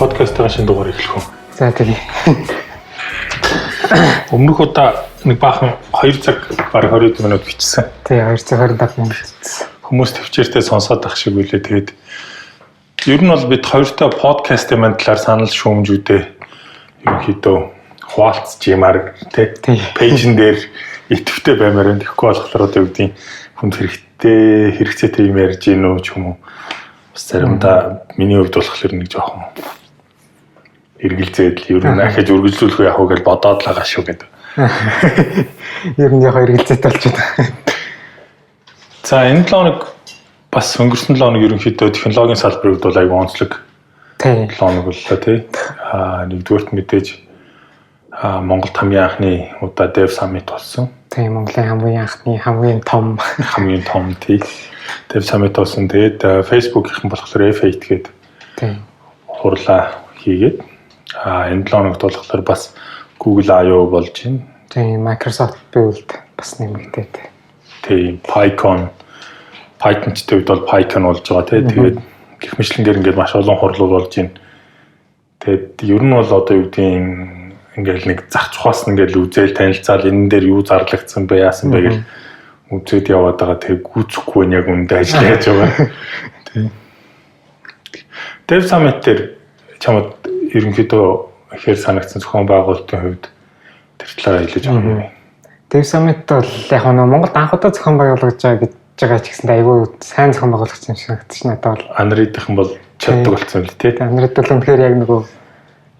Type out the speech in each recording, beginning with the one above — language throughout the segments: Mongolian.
Подкастын шинэ дугаар эхлэх үү? За тэгээ. Өмнөх удаа нэг баахан 2 цаг бараг 20 минут бичсэн. Тий, 2 цаг 25 минут бичсэн. Хүмүүс төвчээртэй сонсоод ах шиг үлээ. Тэгээд ер нь бол бид хоёртой подкастын талаар санал шүүмжүүдээ ерөнхийдөө хуваалцж юмар тий пэйжэн дээр идэвхтэй баймаар энэ тэгэхгүй болохоор одоо юу гэдгийг хүнд хэрэгцээтэй юм ярьж гин үү ч юм уу. Бас заримдаа миний хувьд болохоор нэг жоохон эргэлзээд ер нь ахиж үргэлжлүүлэх яах вэ гэж бодоод л байгаа шүү гэдэг. Ер нь яг эргэлзээд болчиход. За энэ 7 хоног бас өнгөрсөн 7 хоног ерөнхийдөө технологийн салбарыг бол аягүй онцлог. Тийм. 7 хоног боллоо тий. Нэгдүгээрт мэдээж Монголд хамгийн анхны удаа Dev Summit болсон. Тийм, Монголын хамгийн том тий. Dev Summit болсон. Тэгээд Facebook-ийн болохоор F8 гээд тийм хурлаа хийгээд энэ 7 хоногт болохоор бас Google I/O болж байна. Тийм, Microsoft Build бас нэмэгдээд. Тийм, Python-чтэй үед бол Python болж байгаа тий. Тэгээд гэх мэтлэнгээр ингээд маш олон хурлууд болж байна. Тэгээд ер нь бол одоо юу гэдгийг ингээл нэг зах цухаас ингээл үзэл танилцаал энэ дээр юу зарлагдсан бэ яасан бэ гэж үзээд яваад байгаа. Тэгээд гүцэхгүй нь яг үндэ ажиллаж байгаа. Тийм. Dev Summit дээр чамд ерөнхийдөө ихээр санагдсан зохион байгуулалтын хувьд тэр талаараа хэлж байгаа юм. Dev Summit бол яг нь Монголд анх удаа зохион байгуулагдж байгаа ч гэсэн айгүй сайн зохион байгуулагч юм шиг санагдчих надад бол. Анридийнхэн бол чаддаг болсон л тий. Анрид бол үнэхээр яг нөгөө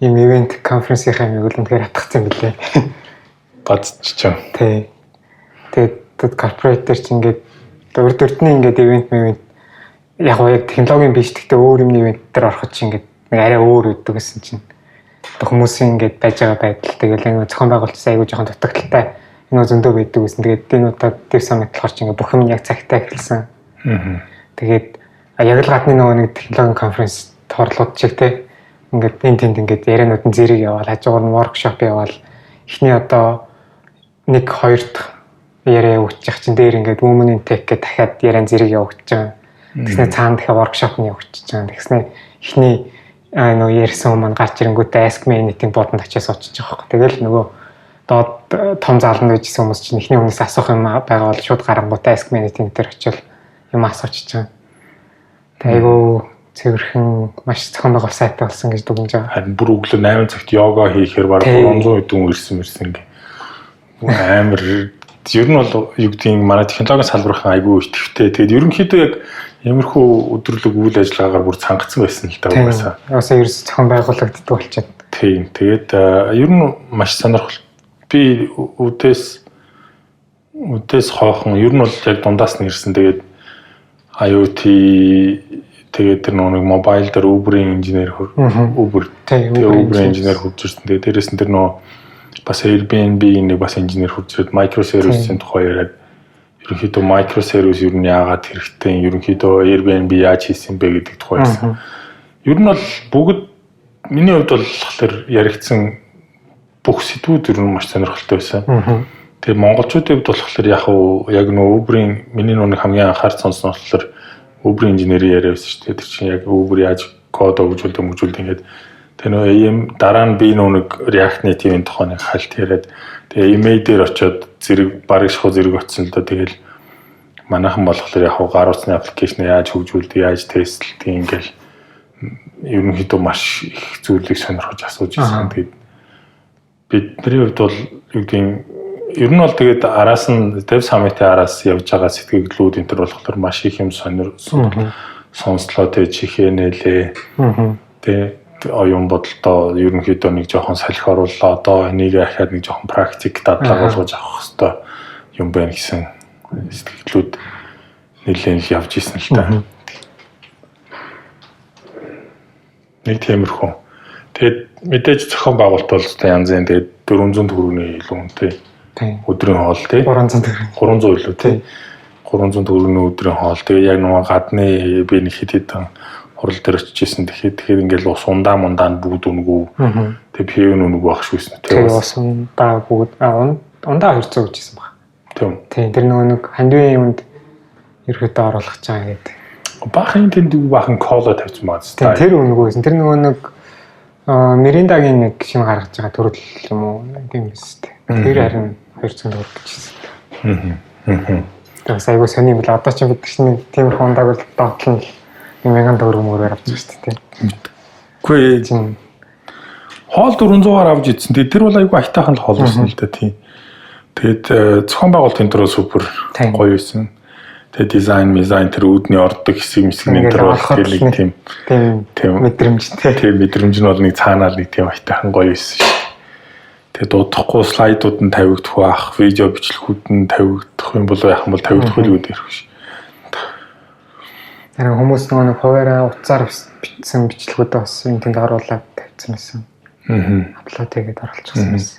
ийм ивент конференсийн юм бол үнэхээр атгахсан юм билээ. Бацчихсан. Тий. Тэгээд корпорат дээр ч ингээд урд өрдний ингээд ивент яг технологийн биш гэхдээ өөр юмны ивент дээр ороход ч ингээд нэг арай өөр өгдөг гэсэн чинь хүмүүсийн ингээд байж байгаа байдал тэгэл энэ зохион байгуулалтаас айгүй жоохон дутагдaltaй энэ зөндөө байдаг гэсэн. Тэгээд энэ удаад Dev Summit болохоор ч ингээд бүх юм яг цагтаа эхэлсэн. Тэгээд яг л гадны нөгөө нэг технологийн конференс торлууд шиг те ингээд тэнд ингээд ярианууд нь зэрэг яваал хажуугаар нь воркшоп яваал эхний одоо 1-2 дахь яриа өгчих чинь дээр ингээд Women in Tech гэдэг дахиад яриан зэрэг явагдаж байгаа. Тэгснэ цаана дахиад воркшоп нь явагдаж байгаа. Тэгснэ эхний нөгөө ярьсан хүмүүс гарч ирэнгүүтээ Ask Me Anything бодонд очиж суучих жоох. Тэгэл нөгөө доод том зааланд байжсэн хүмүүс чинь эхний хүнээс асуух юм байгаа бол шууд гарангуудаа Ask Me Anything дээр очил юм асуучих байгаа. Айгу цэвэрхэн маш зохион байгуулалт сайтай болсон гэж дүгнэж байгаа. Харин бүр өглөө 8 цагт йога хийхээр бараг 300 хэдэн ирсэн амар ер нь бол юу гэдгийг манай технологийн салбархан айгүй идэвхтэй. Тэгээд ерөнхийдөө яг ямархуу өдрөлөг үйл ажиллагаагаар бүр цангацсан байсан л та угаасаа. Угаасаа ерөөс зохион байгуулагддаг болчиход. Тийм. Тэгээд ер нь маш сонирхолтой. Би үдээс хоохон ер нь бол яг дундаас нь ирсэн. Тэгээд IoT тэгээд тэр нэг мобайл дээр Uber-ийн инженер Uber-ийн инженер хурж ирсэн. Тэгээд дээрэс нь тэр бас Airbnb-ийн нэг бас инженер хурж ирээд microservice-ийн тухай яриад ерөнхийдөө microservice ер нь яагаад хэрэгтэй, ерөнхийдөө Airbnb яаж хийсэн бэ гэдэг тухай ярьсан. Ер нь бол бүгд миний хувьд бол болохоор яригдсан бүх сэдвүүд ер нь маш сонирхолтой байсан. Тэгээд монголчуудын хувьд болохоор яг нөө Uber-ийн миний нэг хамгийн анхаарч сонсон болохоор Uber-ийн инженерийн яриа байсан шүү дээ. Тэр чинь яг Uber яаж код өгүүлдэг ингээд тэр нөө AM дараа нь би нэг React Native-ийн тухай нэг хальт яриад тэгээ email дээр очиод зэрэг бараг шахуу зэрэг очсон л доо. Тэгэл манайхан болохоор яг гар утасны аппликейшн яаж хөгжүүлдэг, яаж тестлдэг ингээл ерөнхийдөө маш их зүйлийг сонирхож асууж ирсэн. Тэгээд бидний хувьд бол юу гэдгийг ер нь бол тэгээд араас нь Dev Summit-ийн араас явж байгаа сэтгэлдлүүд энэ төр болохоор маш их юм сонслоо тэг чихээ нээлээ. Тэгээд оюун бодолтой ерөнхийдөө нэг жоохон салхи оруулаа. Одоо энийг ахаад нэг жоохон практик дадлага болгож авах хэрэгтэй юм байна гэсэн сэтгэлдлүүд нэлээд явж исэн л та. Нэг тиймэрхүү. Тэгээд мэдээж зохион байгуулалт бол янз янз тэгээд 400 төгрөгийн илүү үнэтэй. Өдрийн хоол тий 300 илүү тий 300 төгрөгийн өдрийн хоол. Тэгээ яг нэг гадны би нэг хэдэн хурал дээр очижсэн. Тэгэхээр ингээл ус ундаа бүгд үнгүү. Тэгээ пив нүг байх шүүсэн. Тэгээ ус ундаа бүгд ундаа 200 гэжсэн баг. Тийм. Тэр нэг хандивын юмд ерөөдөө оруулах гэж байгаа гэдэг. Баахан тэнд баахан кола тавьсан бааз. Тэр өнгөөсөн. Тэр нэг Мириндагийн нэг шинэ гаргаж байгаа төрөл юм уу юм биз дээ. Тэр харин 200 төгрөг гэжсэн. Тэгээс айгуу сони юм л одоо ч бид чинь тийм хондаг бол доотлон 1000 төгрөг мөрөөр авч байгаа шүү дээ. Үгүй ээ. Хоол 400-аар авч идсэн. Тэр бол айгуу айтайхан л хоол байсан л да тийм. Тэгээд зохион байгуулалтын төрөө супер гоё байсан. Тэгээд дизайн тэр үүдний ордог хэсэг нь тэр болох тийм мэдрэмжтэй. Тийм мэдрэмж нь бол нэг цаанаар нэг тийм айтайхан гоё байсан шүү. Тэгээд дуудахгүй слайдууд нь тавигдах байх, видео бичлэгүүд нь тавигдах юм болов яах юм бол тавигдах үйл ирэх шүү. Харин хүмүүс нэг хуваараа утсаар бичсэн бичлэгүүдээ бас энэ тэнд оруулаад тавьсан байсан. Апплод хийгээд оруулчихсан байсан.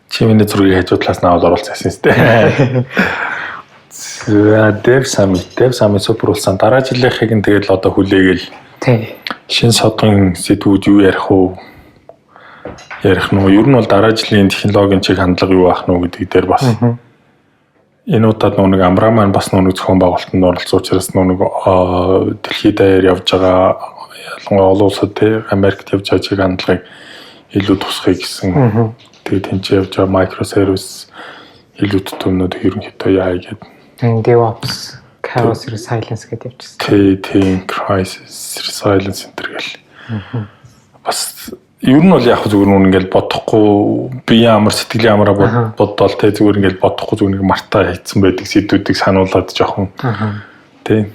Чи миний зургийг хажуу талаас нь аваад оруулсан юм тест. Dev Summit супер болсон. Дараа жилийнхийг нь тэгээд л одоо хүлээгээл. Тийм. Шинэ содон сэдвүүд юу ярих уу? Ярих нь ер нь бол дараа жилийн технологийн чиг хандлага юу байх нь гэдэг дээр бас энэ удаад нэг Амраа маань бас нэг зохион байгуулалтанд оролцсон учраас нэг дэлхийд даяар явж байгаа ялангуяа олон улсад Америкт явж байгаа чиг хандлагыг илүү тусахыг гэсэн. Тэгээд тэнцээ явж байгаа microservice илүү төвнөд ерөнхийдөө яа гэдэг. DevOps, Chaos Resilience гэдэг явчихсан. Тийм, Crisis Resilience энэ гэл. Бас ер нь бол яг зүгээр нүн ингээл бодохгүй би ямар сэтгэлийн амраа боддол те зүгээр ингээл бодохгүй зүгээр нэг мартаа хийцэн байдаг сэдвүүдийг сануулад жоохон. Тийм.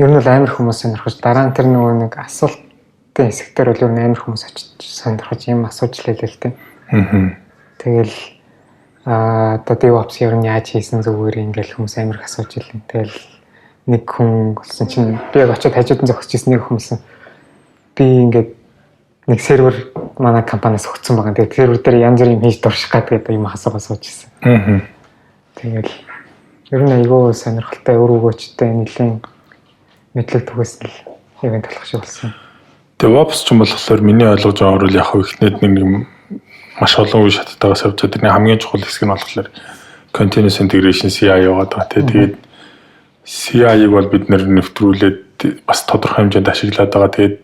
Ер нь бол амар хүмүүс сонирхож дараа нь тэр нэг асуултын хэсэгтэр бол ер нь амар хүмүүс очиж сонирхож юм асууж лээ л те. Тэгэл одоо DevOps ер нь яаж хийсэн зүгээр ингээл хүмүүс амар их асууж илэн. Тэгэл нэг хүн болсон чинь би яг очиод хажууд нь зогсож ирсэн нэг хүмүүс би ингээд нэг сервер манай компаниас өгсөн байгаа. Тэгээд сервер дээр янз бүрийн юм хийж дурших гэдэг юм асуугаа сууж ирсэн. Тэгэл ер нь айгүй сонирхолтой өрөөгөөчтэй нэлийн мэдлэг төгөөс л ивент болох шиг болсон. DevOps ч юм болохоор миний ойлгож байгаагаар л яг ихнээд нэг маш олон үе шаттайгаас явж байгаа. Тэрний хамгийн чухал хэсэг нь болохоор continuous integration CI яваад байгаа. Тэгээд CI-г бол бид нэвтрүүлээд бас тодорхой хэмжээнд ашиглаад байгаа. Тэгээд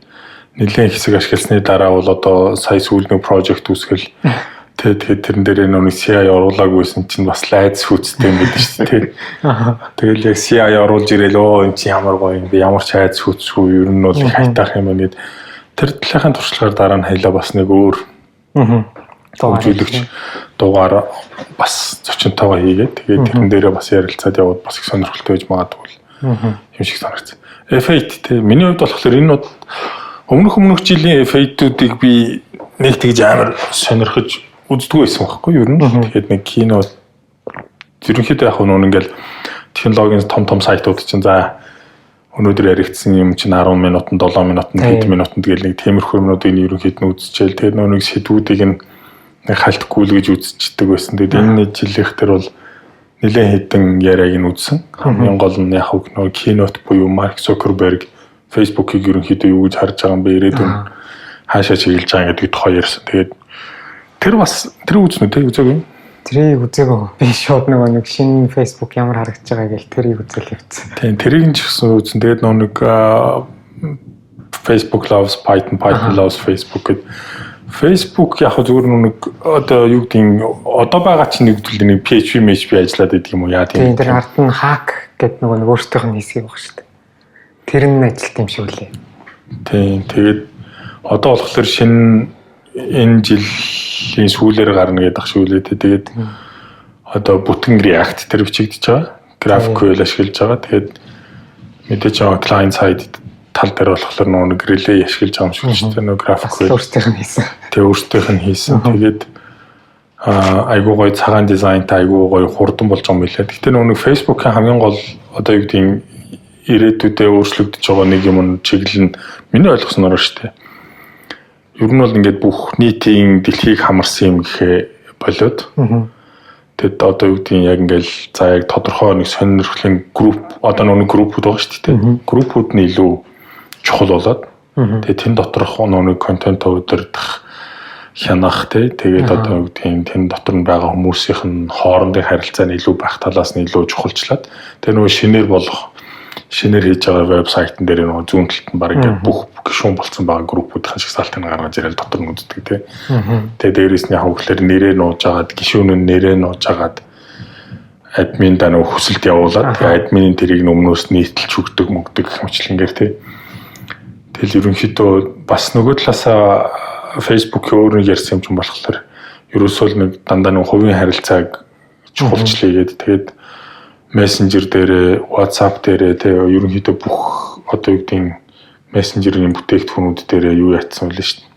нэлийн хэсэг ашигласны дараа бол одоо сая сүүл нэг project үүсгэл тэгээд тэрэн дээр нэг CI оруулаагүйсэн чинь бас лайз хүчтэй юм байдаг шүү дээ. Тэгэл яг CI оруулж ирээл энэ чинь ямар гоё юм бэ? Ямар ч айц хүчгүй ер нь бол хайтаах юм гээд тэр талынхаа туршлагаар дараа нь хайлаа бас нэг өөр төвжүүлэгч дугаар бас зочинтойгоо хийгээд тэгээд тэрэн дээрээ бас ярилцаад яваад бас их сонирхолтой байж магадгүй юм шиг санагдсан. F8 те миний хувьд болохоор энэ өмнөх жилийн F8-үүдийг би нэг тэгж амар сонирхож үздэг байсан байхгүй юу? Ер нь тэгээд нэг кино ерөнхийдөө яг нэг ингээл технологийн том сайтууд чинь за өнөөдөр яригдсан юм чинь 10 минутанд 7 минутанд 10 минутанд тэгэл нэг тиймэрхүү юмнуудыг ерөнхийд нь үзчихээл тэгээд нэг сэдвүүдийг нэг халтгүй л гэж үзчихдэг байсан. Тэгээд энэ жилийнх төр бол нэлээд хэдэн яриаг нь үзсэн. Хамгийн гол нь яг нэг кинот буюу Марк Зукерберг Facebook-ийг ерөнхийдөө юу гэж харж байгаа юм бэ? Ирээдүйн хаашаа чиглэж байгаа гэдэг тухай ярьсан. Тэгээд тэр бас тэр үзнэ тэг үзээгүй. Тэрийг үзээгүй. Би шууд нэг шинэ Facebook ямар харагдаж байгаа гэж тэрийг үзэл явцсан. Тийм, тэрийг ч гэсэн үзэн. Тэгээд нэг Facebook loves Python, Python loves Facebook гэдэг. Facebook яг зүгээр нэг одоо юу гэдэг одоо байгаа чинь нэг PHP ажиллаад байдаг юм уу? Яа тийм. Тэр ард нь hack гэдэг нэг өөртөөх нь хэсэг баг шүү дээ. Тэр нь ажилт юм шиг үлээ. Тийм. Тэгээд одоо болохоор шинэ энэ жилийн сүүлээр гарна гэдэг ах шиг үлээ. Тэгээд одоо бүтэн React тэр бичигдэж байгаа. GraphQL ашиглаж байгаа. Тэгээд мэдээж client side тал дээр болохоор нэг relay ашиглаж байгаа юм шиг шүү дээ. Нэг GraphQL өөртөөх нь хийсэн. Тэгээ өөртөөх нь хийсэн. Тэгээд айгуу гоё цагаан дизайнтай айгуу гоё хурдан болж байгаа юм билээ. Гэхдээ нэг Facebook-ийн хамгийн гол одоо юу гэдэг ирээдүйдээ өөрчлөгдөж байгаа нэг юм чиглэл нь миний ойлгосноор шүү дээ. Ер нь бол ингээд бүх нийтийн дэлхийг хамарсан юм гэхээ болоод. Тэгэд одоо юу гэдэг яг ингээл за яг тодорхой нэг сонирхлын групп одоо нэг группүүд байгаа шүү дээ. Группүүд нь илүү чухал болоод. Тэгээд тэн доторх нэг контент удирдах хянах тэгээд одоо юу гэдэг тэн дотор нь байгаа хүмүүсийн хоорондын харилцаа нь илүү байх талаас нь илүү чухалчлаад. Тэгээд шинээр болох шинээр хийж байгаа вебсайтн дээр нөгөө зүүн талд нь баг ингээд бүх гишүүн болцсон байгаа группүүдийн шагсаалтыг гаргаж ирэл дотор нь үздэг тий. Тэгээ дээрээс нь яг хөглөр нэрээ нууж агаад гишүүн нь нэрээ нууж агаад админ даа нөгөө хүсэлт явуулаад тэгээ админийн тэрийг өмнөөс нийтэлж өгдөг мөгдөг гэх мэтлэнгээр тий. Тэгэл ерөнхийдөө бас нөгөө талаасаа Facebook-ийн өөр нэг ярьсан юм чинь болохоор ерөөсөө нэг дандаа нэг хувийн харилцааг чухалчлаагээд тэгээд Messenger дээрээ, WhatsApp дээрээ тэгээ ерөнхийдөө бүх одоо юу гэдэг Messenger-ийн бүтээгдэхүүнүүд дээрээ юу яатсан вэ шүү дээ.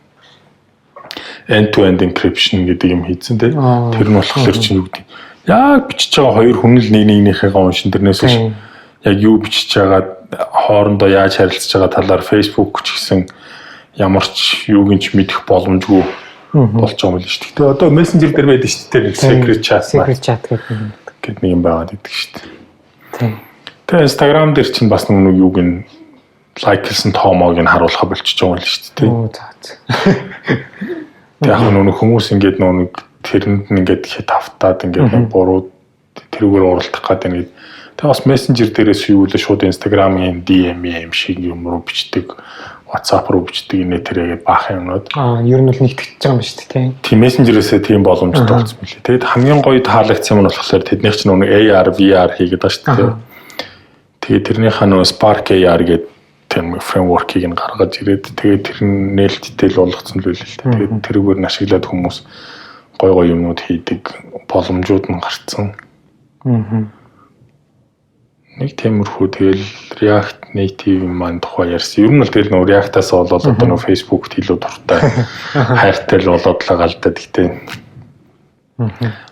End-to-end encryption гэдэг юм хийцэн тий. Тэр нь болохоор чинь юу гэдэг яг бичиж байгаа хоёр хүн л нэгнийхээ уншин тэрнээс биш яг юу бичиж байгаа хоорондоо яаж харилцаж байгаа талаар Facebook ч гэсэн ямар ч юуг ч мэдэх боломжгүй болж байгаа юм л шүү дээ. Тэгээ одоо Messenger дээр байдаг шүү дээ. Secret chat гэдэг нэг юм байгаад идэг шүү дээ. Тэгээ Instagram дээр чинь бас нэг юуг нь лайклсан тоомоог нь харуулах болчихж байгаа юм л шүү дээ. Тэгээ яг нэг хүмүүс ингээд нэг тэрэнд ингээд хит автаад ингээд буруу тэрүүгээр уралдах гэдэг нэг. Тэгээ бас Messenger дээрээс юу вэ шууд Instagram-ийн DM юм шиг юм руу бичдэг. WhatsApp руу бичдэг инээ тэрээгээ баах юмнууд. Ер нь бол нэгтгэж байгаа юм шүү дээ. Тийм Messenger-ээсээ тийм боломжтой болсон мөлий. Тэгэд хамгийн гоё таалагдсан юм нь болохоор тэднийх чинь нэг AR, VR хийгээд байгаа шүү дээ. Тэгээд тэрнийхээ нөгөө Spark AR гэдэг тийм фреймворкийг нь гаргаж ирээд тэгээд тэр нь нээлттэй л болгоцсон л байлээ л дээ. Тэгээд тэрүүгээр нь ашиглаад хүмүүс гоё юмнууд хийдэг боломжууд нь гарцсан. Нэг тиймэрхүү тэгэл React Native маань тухай ярьсан. Ер нь л тэгэл нөө React-аас болоод одоо нөө Facebook-т илүү дуртай хайртай л болоод л галдаад гэхдээ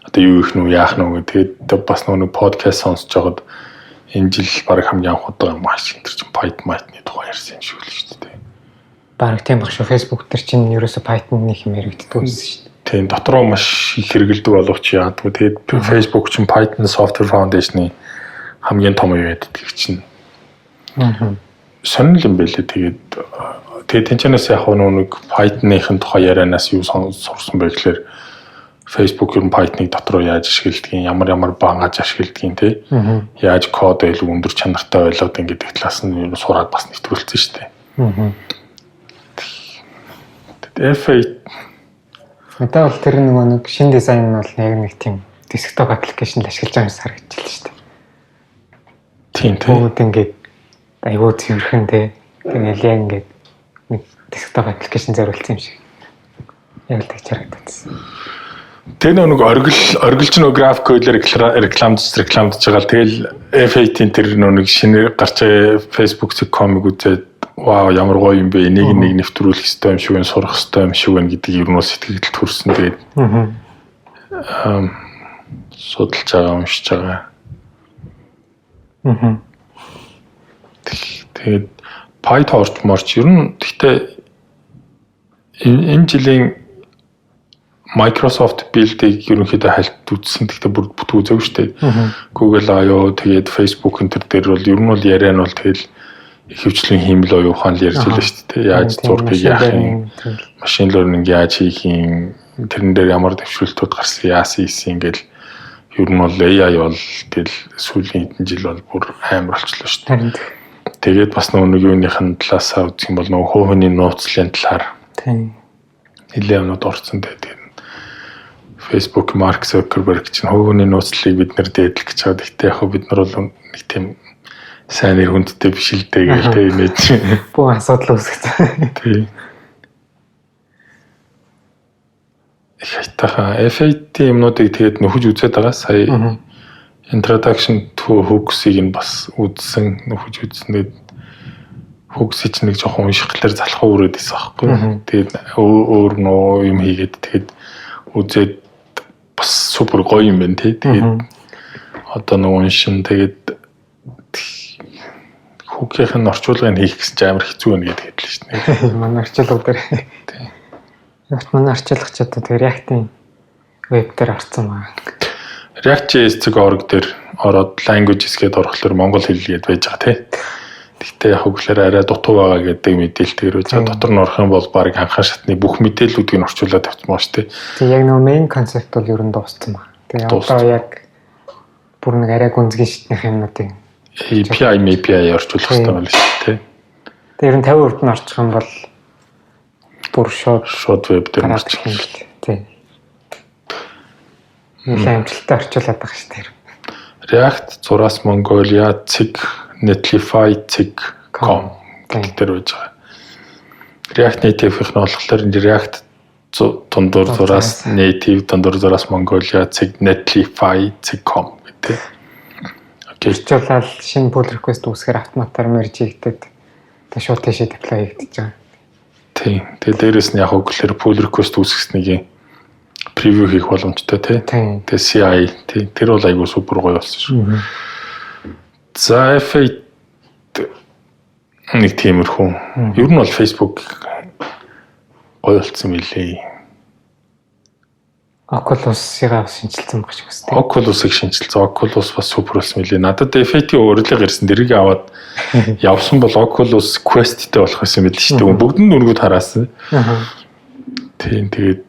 одоо юу их нөө яах нөө тэгээд бас нөө подкаст сонсож байгаад энэ жил баг хамгийн анх удаа юм ааш энэ чинь Python-ны тухай ярьсан юм шиг л шүү дээ. Баг тийм баг шүү. Facebook дээр чинь ерөөсө Python-ных юм яригддаг байсан шүү дээ. Тийм дотроо маш их хэрэгэлдэг боловч яадгүй. Тэгээд Facebook чинь Python Software Foundation-ы хамгийн том юу яадаг чинь. Сонирхол юм байлээ. Тэгээд тэнцэнээс яг нэг Python-ийн тухай ярианаас юу сурсан бэ гэхээр Facebook ер нь Python-ыг дотроо яаж ашигладгийг, ямар бангаж ашигладгийг тий. Яаж код илүү өндөр чанартай байлгаад ингэдэг талаас нь юу сураад бас нэвтрүүлсэн шүү дээ. F8 одоо бол тэр нэг шинэ дизайн нь бол нэг тийм desktop application л ашиглаж байгаа юм харагдчихлаа шүү дээ. Тийм бүгд ингээд айгуу цэвэрхэн те тэгэл яг ингээд нэг desktop application зориулсан юм шиг яг л тэгж харагдсан. Тэр нэг оргилж нэг график кодлэр рекламдж байгаа л тэгэл F8-ийн тэр нэг шинээр гарч байгаа Facebook.com-ыг үзээд вау ямар гоё юм бэ нэг нэвтрүүлэх хэрэгтэй юм шиг байна сурах хэрэгтэй юм шиг байна гэдэг ер нь сэтгэл төрсөн тэгээд судалж байгаа уншиж байгаа. Тэгээд PyTorch марч ер нь гэхдээ энэ жилийн Microsoft build-ийг ерөнхийдөө хальт үзсэн. Гэхдээ бүр бүтэн үзээгүй шүү дээ. Google I/O тэгээд Facebook энэ төр дээр бол ер нь бол яриа нь бол тэгэл ихэвчлэн хиймэл оюухан л ярьж байлаа шүү дээ. Яаж зургийг яах юм, машин learning яаж хийх юм, тэрэн дээр ямар дэвшүүлтүүд гарсан, яасан ингээл ер нь бол AI бол тэгэл сүүлийн хэдэн жил бол бүр амар болчихлоо шүү дээ. Тэгээд бас нэг юуныхын талаасаа үзэх юм бол нөгөө хувийн нууцлалын талаар нэлээд юмуд орсон тэгээд Facebook Mark Zuckerberg чинь хувийн нууцлалыг бид нэр дээдлэх гэж байгаа. Гэхдээ яг бид нар бол нэг тийм сайн нэр хүндтэй биш л дээ гэл тэгээд нэж бүх асуудал үүсгэсэн. Тийм. Хайтаха F8 юмнуудыг тэгээд нөхөж үзээд байгаа. Сая Introduction to Hooks-ийг нь бас үзсэн, нөхөж үзснээр Hooks-ийг чинь нэг жоохон уншихлаар залхуу өрөөд байсан байхгүй. Тэгээд өөр нөө юм хийгээд тэгээд үзээд бас супер гоё юм байна тий. Тэгээд одоо нэг уншин тэгээд Hook-ийн орчуулгыг хийх гэсэн чинь амар хэцүү байна гэдэг хэллээ шүү дээ. Манай орчуулга дээр. Тийм. Яг манай орчуулгач одоо тэгээд React-ийн веб дээр орсон байна. React.js.org дээр ороод languages гэдээ орохлоор монгол хэллэгээд байж байгаа тий. Гэхдээ яг хөглөр арай дутуу байгаа гэдэг мэдээлэлээр үз. Дотор нь орох юм бол баг анхаа шатны бүх мэдээллүүдийг нь орчуулад тавьчихмаа шүү дээ. Тэгээ яг нөгөө main concept бол ер нь дууссан байна. Тэгээ одоо яг бүр нэг арай гүнзгий шатных юмнуудыг API орчуулах хэрэгтэй байна шүү дээ. Тэр нь 50% нь орчих юм бол бүр шууд веб дээр орчих юм бэл. Тийм. Амжилттай орчуулад байгаа шүү дээ. React зураас Mongolia цэг Netlify цэг.com гэдэг байж байгаа. React Native-ийнх нь болохоор React дундуур зураас Native дундуур зураас Mongolia цэг Netlify цэг.com гэдэг. Ирчүүлэл шинэ pull request үүсгэр автоматар merge хийгдээд тэг шууд тийшээ deploy хийгдэж байгаа. Тийм. Тэгээ дээрэс нь яг хөглөр pull request үүсгэснийг preview хийх боломжтой тий. Тэгээ CI тий. Тэр бол айгүй супер гоё болсон шүү. За F8 нэг тиймэрхүү. Ер нь бол Facebook гоё болсон мөлий. Oculus-ыг шинжилсэн баг шиг үстэй. Oculus-ыг шинжилсэн. Oculus бас супер болсон мөлий. Надад F8-ийн урилга ирсэн. Дэрийг аваад явсан бол Oculus Quest-тэй болох байсан мэт шүү дээ. Бүгд нь нүргүүд хараасан. Тийм тэгээд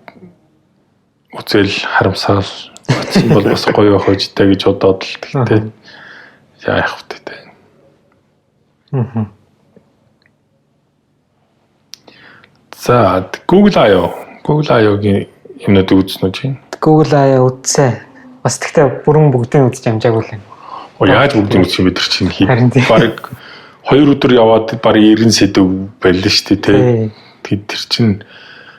үзэл харамсаал очсон бол бас гоё байх үжтэй гэж бодоод л тэгтээ яах вэ тэ. За Google I/O-гийн юмнууд үзсэн үү чинь? Google I/O үзсэн. Бас тэгтээ бүрэн бүгдийг үзэж амжаагүй л юм. Яаж бүгдийг үзэх юм бэ тэр чинь баг 2 өдөр яваад баг 90 сэдв байлаа шүү дээ тий. Тэр чинь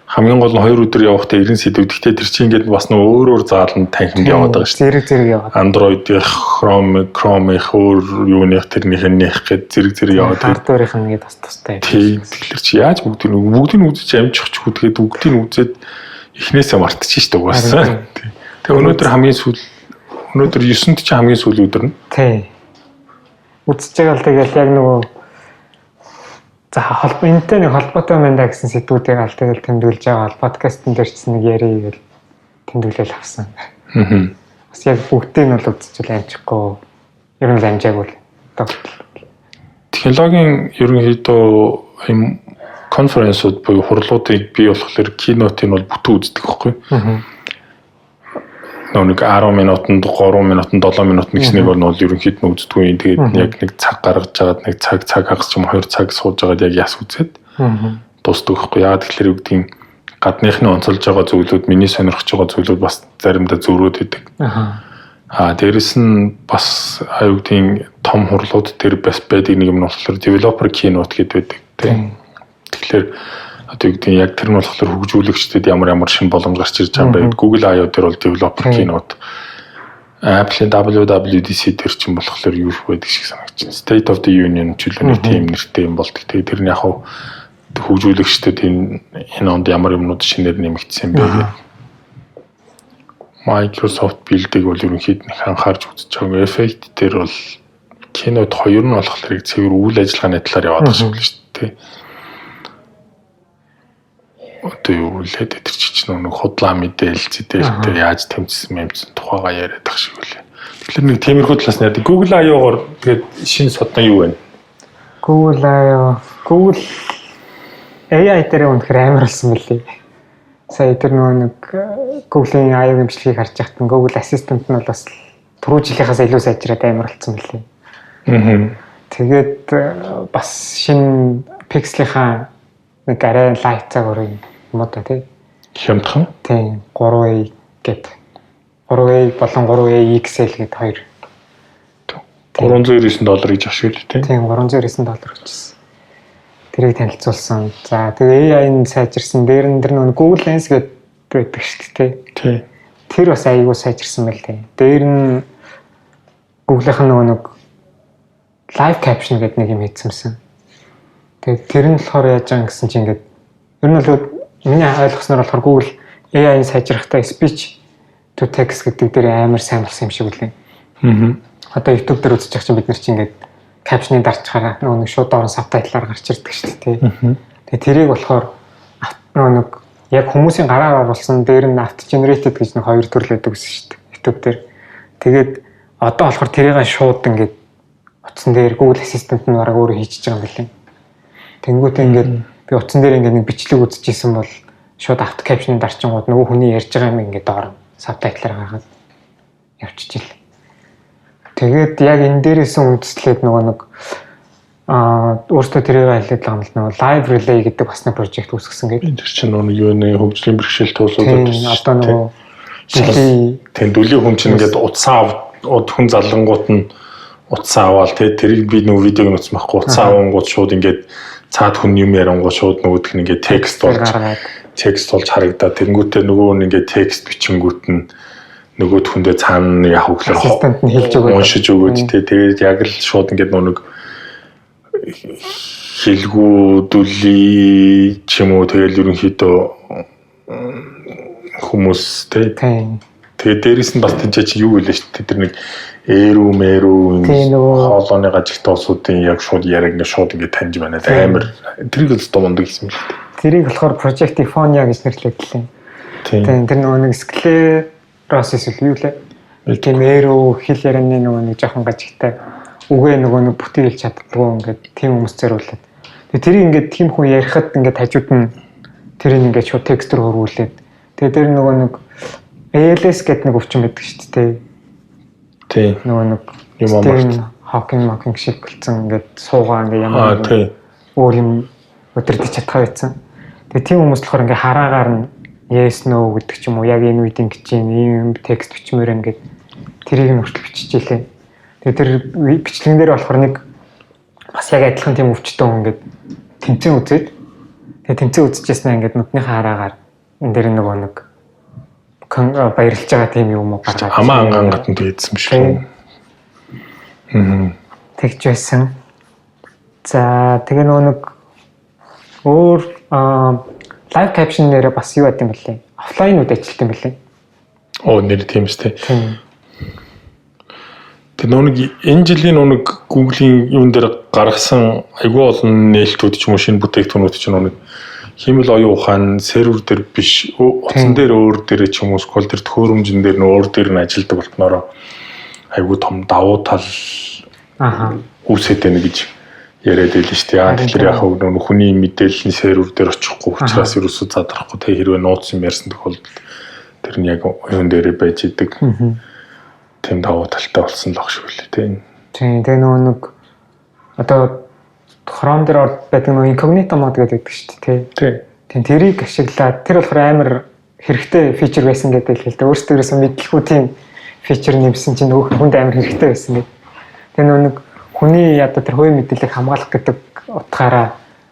хамгийн гол нь 2 өдөр явахдаа 90 сэдв. Гэхдээ тэр чинь ингээд бас нөө өөр зааланд танхимд яваад байгаа шүү дээ. Зэрэг яваад. Android-ийнх, Chrome-ийнх өөр юуных тэрнийх гээд зэрэг яваад. Hardware-ийнх нь ингээд тустай. Тийм. Тэгэхээр чи яаж бүгдийг үзэж амжих ч тэгээд бүгдийг үзээд эхнээсээ мартчихж шүү дээ угаасаа. Тэгээ өнөөдөр 9-нд чи хамгийн сүүлийн өдөр нь. Тийм. Үзэж байгаа л тэгэл яг нөгөө за энэтэй нэг холбоотой байна да гэсэн сэдвүүдийг аль тэгэл тэмдэглэж байгаа подкастн дээр ч нэг ярий гэл тэмдэглэл авсан. Бас яг бүгдийг нь бол үзчихвэл амжихгүй ер нь амжаагүй л. Технологийн ерөнхийдөө юм конференсууд буюу хурлуудыг бий болохоор кинотыг бол бүтэн үздэг байхгүй. Нэг 10 минутанд 3 минутанд 7 минут нэгснийг бол ерөнхийд нь үздэггүй. Тэгээд яг нэг цаг гаргаж жагаад нэг цаг хагас ч юм 2 цаг сууж жагаад яг яс үзээд дуустдаг байхгүй. Яагаад тэгэхээр үгдийн гадныхны онцолж байгаа зүйлүүд миний сонирхож байгаа зүйлүүд бас заримдаа зөрөөд идэг. Дээрэс нь бас аюудын том хурлууд дээр бас байдаг нэг юм нь болохоор developer keynote гэдэг байдаг. Тэгэхээр одоо үгдийн яг тэр нь болохоор хөгжүүлэгчдэд ямар шин боломж гарч ирж байгаа юм бэ? Google I/O дээр бол developer keynote. Apple WWDC дээр ч юм болохоор юу байдаг шиг санагдчихна. State of the Union чөлөөний team нэртэй юм болдог. Тэгээ тэр нь яг хөгжүүлэгчдэд энэ онд ямар юмнууд шинээр нэмэгдсэн бэ гэдэг. Microsoft Build-ийг бол ерөнхийд нь анхаарч үзэж байгаа. F8 дээр бол keynote 2 нь болохоор цэвэр үйл ажиллагааны талаар яваад байгаа шүү дээ. Одоо юу лээд тэр чинь нэг худлаа мэдээлэлцтэй яаж тэмцсэн тухайгаа яриад байгаа шиг үлээ. Тэгэхээр нэг тиймэрхүү талаас нь Google I/O-гоор тэгээд шинэ содон юу вэ? Google I/O Google AI дээр үнэхээр амар болсон мөлий. Сая тэр нэг Google-ийн I/O гэмшлийг харж байхад Google Assistant нь бол бас түрүү жилийнхаас илүү сайжраад амар болсон мөлий. Тэгээд бас шинэ Pixel-ийнхаа нэг арай лайт цаг өрөө юм уу тий. Хямдхан. Тийм 3A гэдэг. 3A болон 3A XL гэдэг хоёр. $399 гэж ашиг л тий. Тийм $399 өгчсэн. Тэрийг танилцуулсан. За тэгээ AI-н сайжирсан. Дээр нь Google Lens гэдэг байдаг шүү дээ тий. Тэр бас аягүй сайжирсан байл тий. Дээр нь Google-ийн нэг live caption гэдэг нэг юм хийцэмсэн. Тэгээд тэр нь болохоор яаж байгаа гэсэн чинь ингээд ер нь бол миний ойлгосноор болохоор Google AI-ын сайжрахтай speech to text гэдэг дээр амар сайн болсон юм шиг үлээ. Одоо YouTube дээр үзэж байгаа чинь бид нар чинь ингээд caption-ыг дарчхаараа нэг шууд орон сабтайтлаар гарч ирдэг шүү дээ. Тэгээд тэрийг болохоор нэг яг хүмүүсийн гараар оруулсан дээр нь auto generated гэж нэг хоёр төрөл байдаг гэсэн шүү дээ. YouTube дээр. Тэгээд одоо болохоор тэрийг шууд ингээд утсан дээр Google Assistant нь бараг өөрөө хийчихэж байгаа юм билээ. Тэнгүүтээ ингээд би утсан дээр ингээд нэг бичлэг үзчихсэн бол шууд авто капшны дарчингууд нөгөө хүний ярьж байгаа юм ингээд доор сабтайтлаар гаргаад явчихжээ. Тэгээд яг энэ дээрээс үндэслээд нөгөө нэг өөртөө тэрийг хэлээд байгаа юм л нөгөө live relay гэдэг бас нэг прожект үүсгэсэн гэдэг. Тэр чинь нөгөө юу нэ хөгжлийн бэрхшээл туулуудад одоо нөгөө дүлийн хүн чинь ингээд утсаа хүн залангууд нь утсаа аваад тэрийг би нөгөө видеог нь үзсэн байхгүй утсаа авангууд шууд ингээд цаад хүн юм ярангууд шууд нөгөөх нь ингээд текст болж харагдаад тэнгуүтээ нөгөө нь ингээд текст бичингүүт нь нөгөөд хүндээ цаана яг хөглөр ассистент нь хэлж өгөөд уншиж өгөөд тэгээд яг л шууд ингээд нэг хэлгүүдүли ч юм уу тэгэл ерөнхийдөө хүмүүс тэгээд дээрэс нь бас тийч юу гэлээ шүү дээ тэр нэг эрүү мэрүү хоолойны гажигт улсуудын яг шууд яг ингээд шууд ингээд таньж байна амар тэрийг л дуундаг гэсэн юм шүү дээ. Тэрийг болохоор Project Ephonia гэж нэрлэдэг. Тийм тэр нөгөө нэг склероsis юу лээ. Тийм эрүү хэл ярианы нөгөө нэг жоохон гажигтай үгээ нөгөө нэг бүтээлж чаддгүй ингээд тийм хүмүүс зориулаад. Тэгээ тэрийг ингээд тийм хүн ярихад ингээд хажууд нь тэрийг ингээд шууд текстээр хөрвүүлээд тэгээ тэр нөгөө нэг ALS гэдэг нэг өвчин байдаг шүү дээ. Тийм. Нөгөө нэг юм Hawking шиг болцсон ингээд суугаа ингээд ямар өөр юм өдөрдөж чадхаа байсан. Тэгээ тийм хүмүүс болохоор ингээд хараагаар нь yes no гэдэг ч юм уу яг энэ үед ингэж ийм текст бичмээр ингээд тэрийг нь хүртэл биччихлээ. Тэгээ тэр бичлэгэн дээр болохоор нэг бас яг адилхан тийм өвчтөн ингээд тэмцэн үзээд тэгээ тэмцэн үзчихсэн ингээд нүднийхээ хараагаар энэ дээр нөгөө нэг баярлж байгаа тийм юм уу гаргаад хамаа ангангад нь тэгсэн юм шиг. Тэгж байсан. За тэгээ нөгөө нэг өөр live caption нэрээ бас юу гэдэг юм бэлээ? Офлайн үд ажилт юм бэлээ. Оо нэр тийм шүү дээ. Тэр нэг энэ жилийн нэг Google-ийн юун дээр гаргасан айгүй олон нээлтүүд ч юм уу шинэ бүтээгдэхүүнүүд ч нэг химэл оюун ухаан сервер дээр биш утсан дээр өөр дээр ч юм уу скол дээр төхөөрөмжн дээр өөр дээр нь ажилладаг болтноороо айгүй том давуу тал үүсээд байна гэж яриад байл шүү дээ. Тэгэхээр яг нөгөө хүний мэдээллийн сервер дээр очихгүй учраас ерөөсөө задрахгүй тэ хэрвээ нууц юм ярьсан тохиолдолд тэр нь яг юун дээрээ байж идэг. Тийм давуу талтай болсон л ах шүү лээ тэ. Тийм тэгээ нөгөө нэг одоо Chrome дээр байдаг нөгөө incognito mode гэдэг шүү дээ. Тийм тэрийг ашиглаад тэр болохоор амар хэрэгтэй фичер байсан гэдэг л дээ. Өөрсдөө ерөөсөө мэдлэхгүй тийм фичер нэмсэн чинь нөгөө хүнд амар хэрэгтэй байсан гэдэг. Тэгээ нөгөө нэг хүний одоо тэр хувийн мэдээллийг хамгаалах гэдэг утгаараа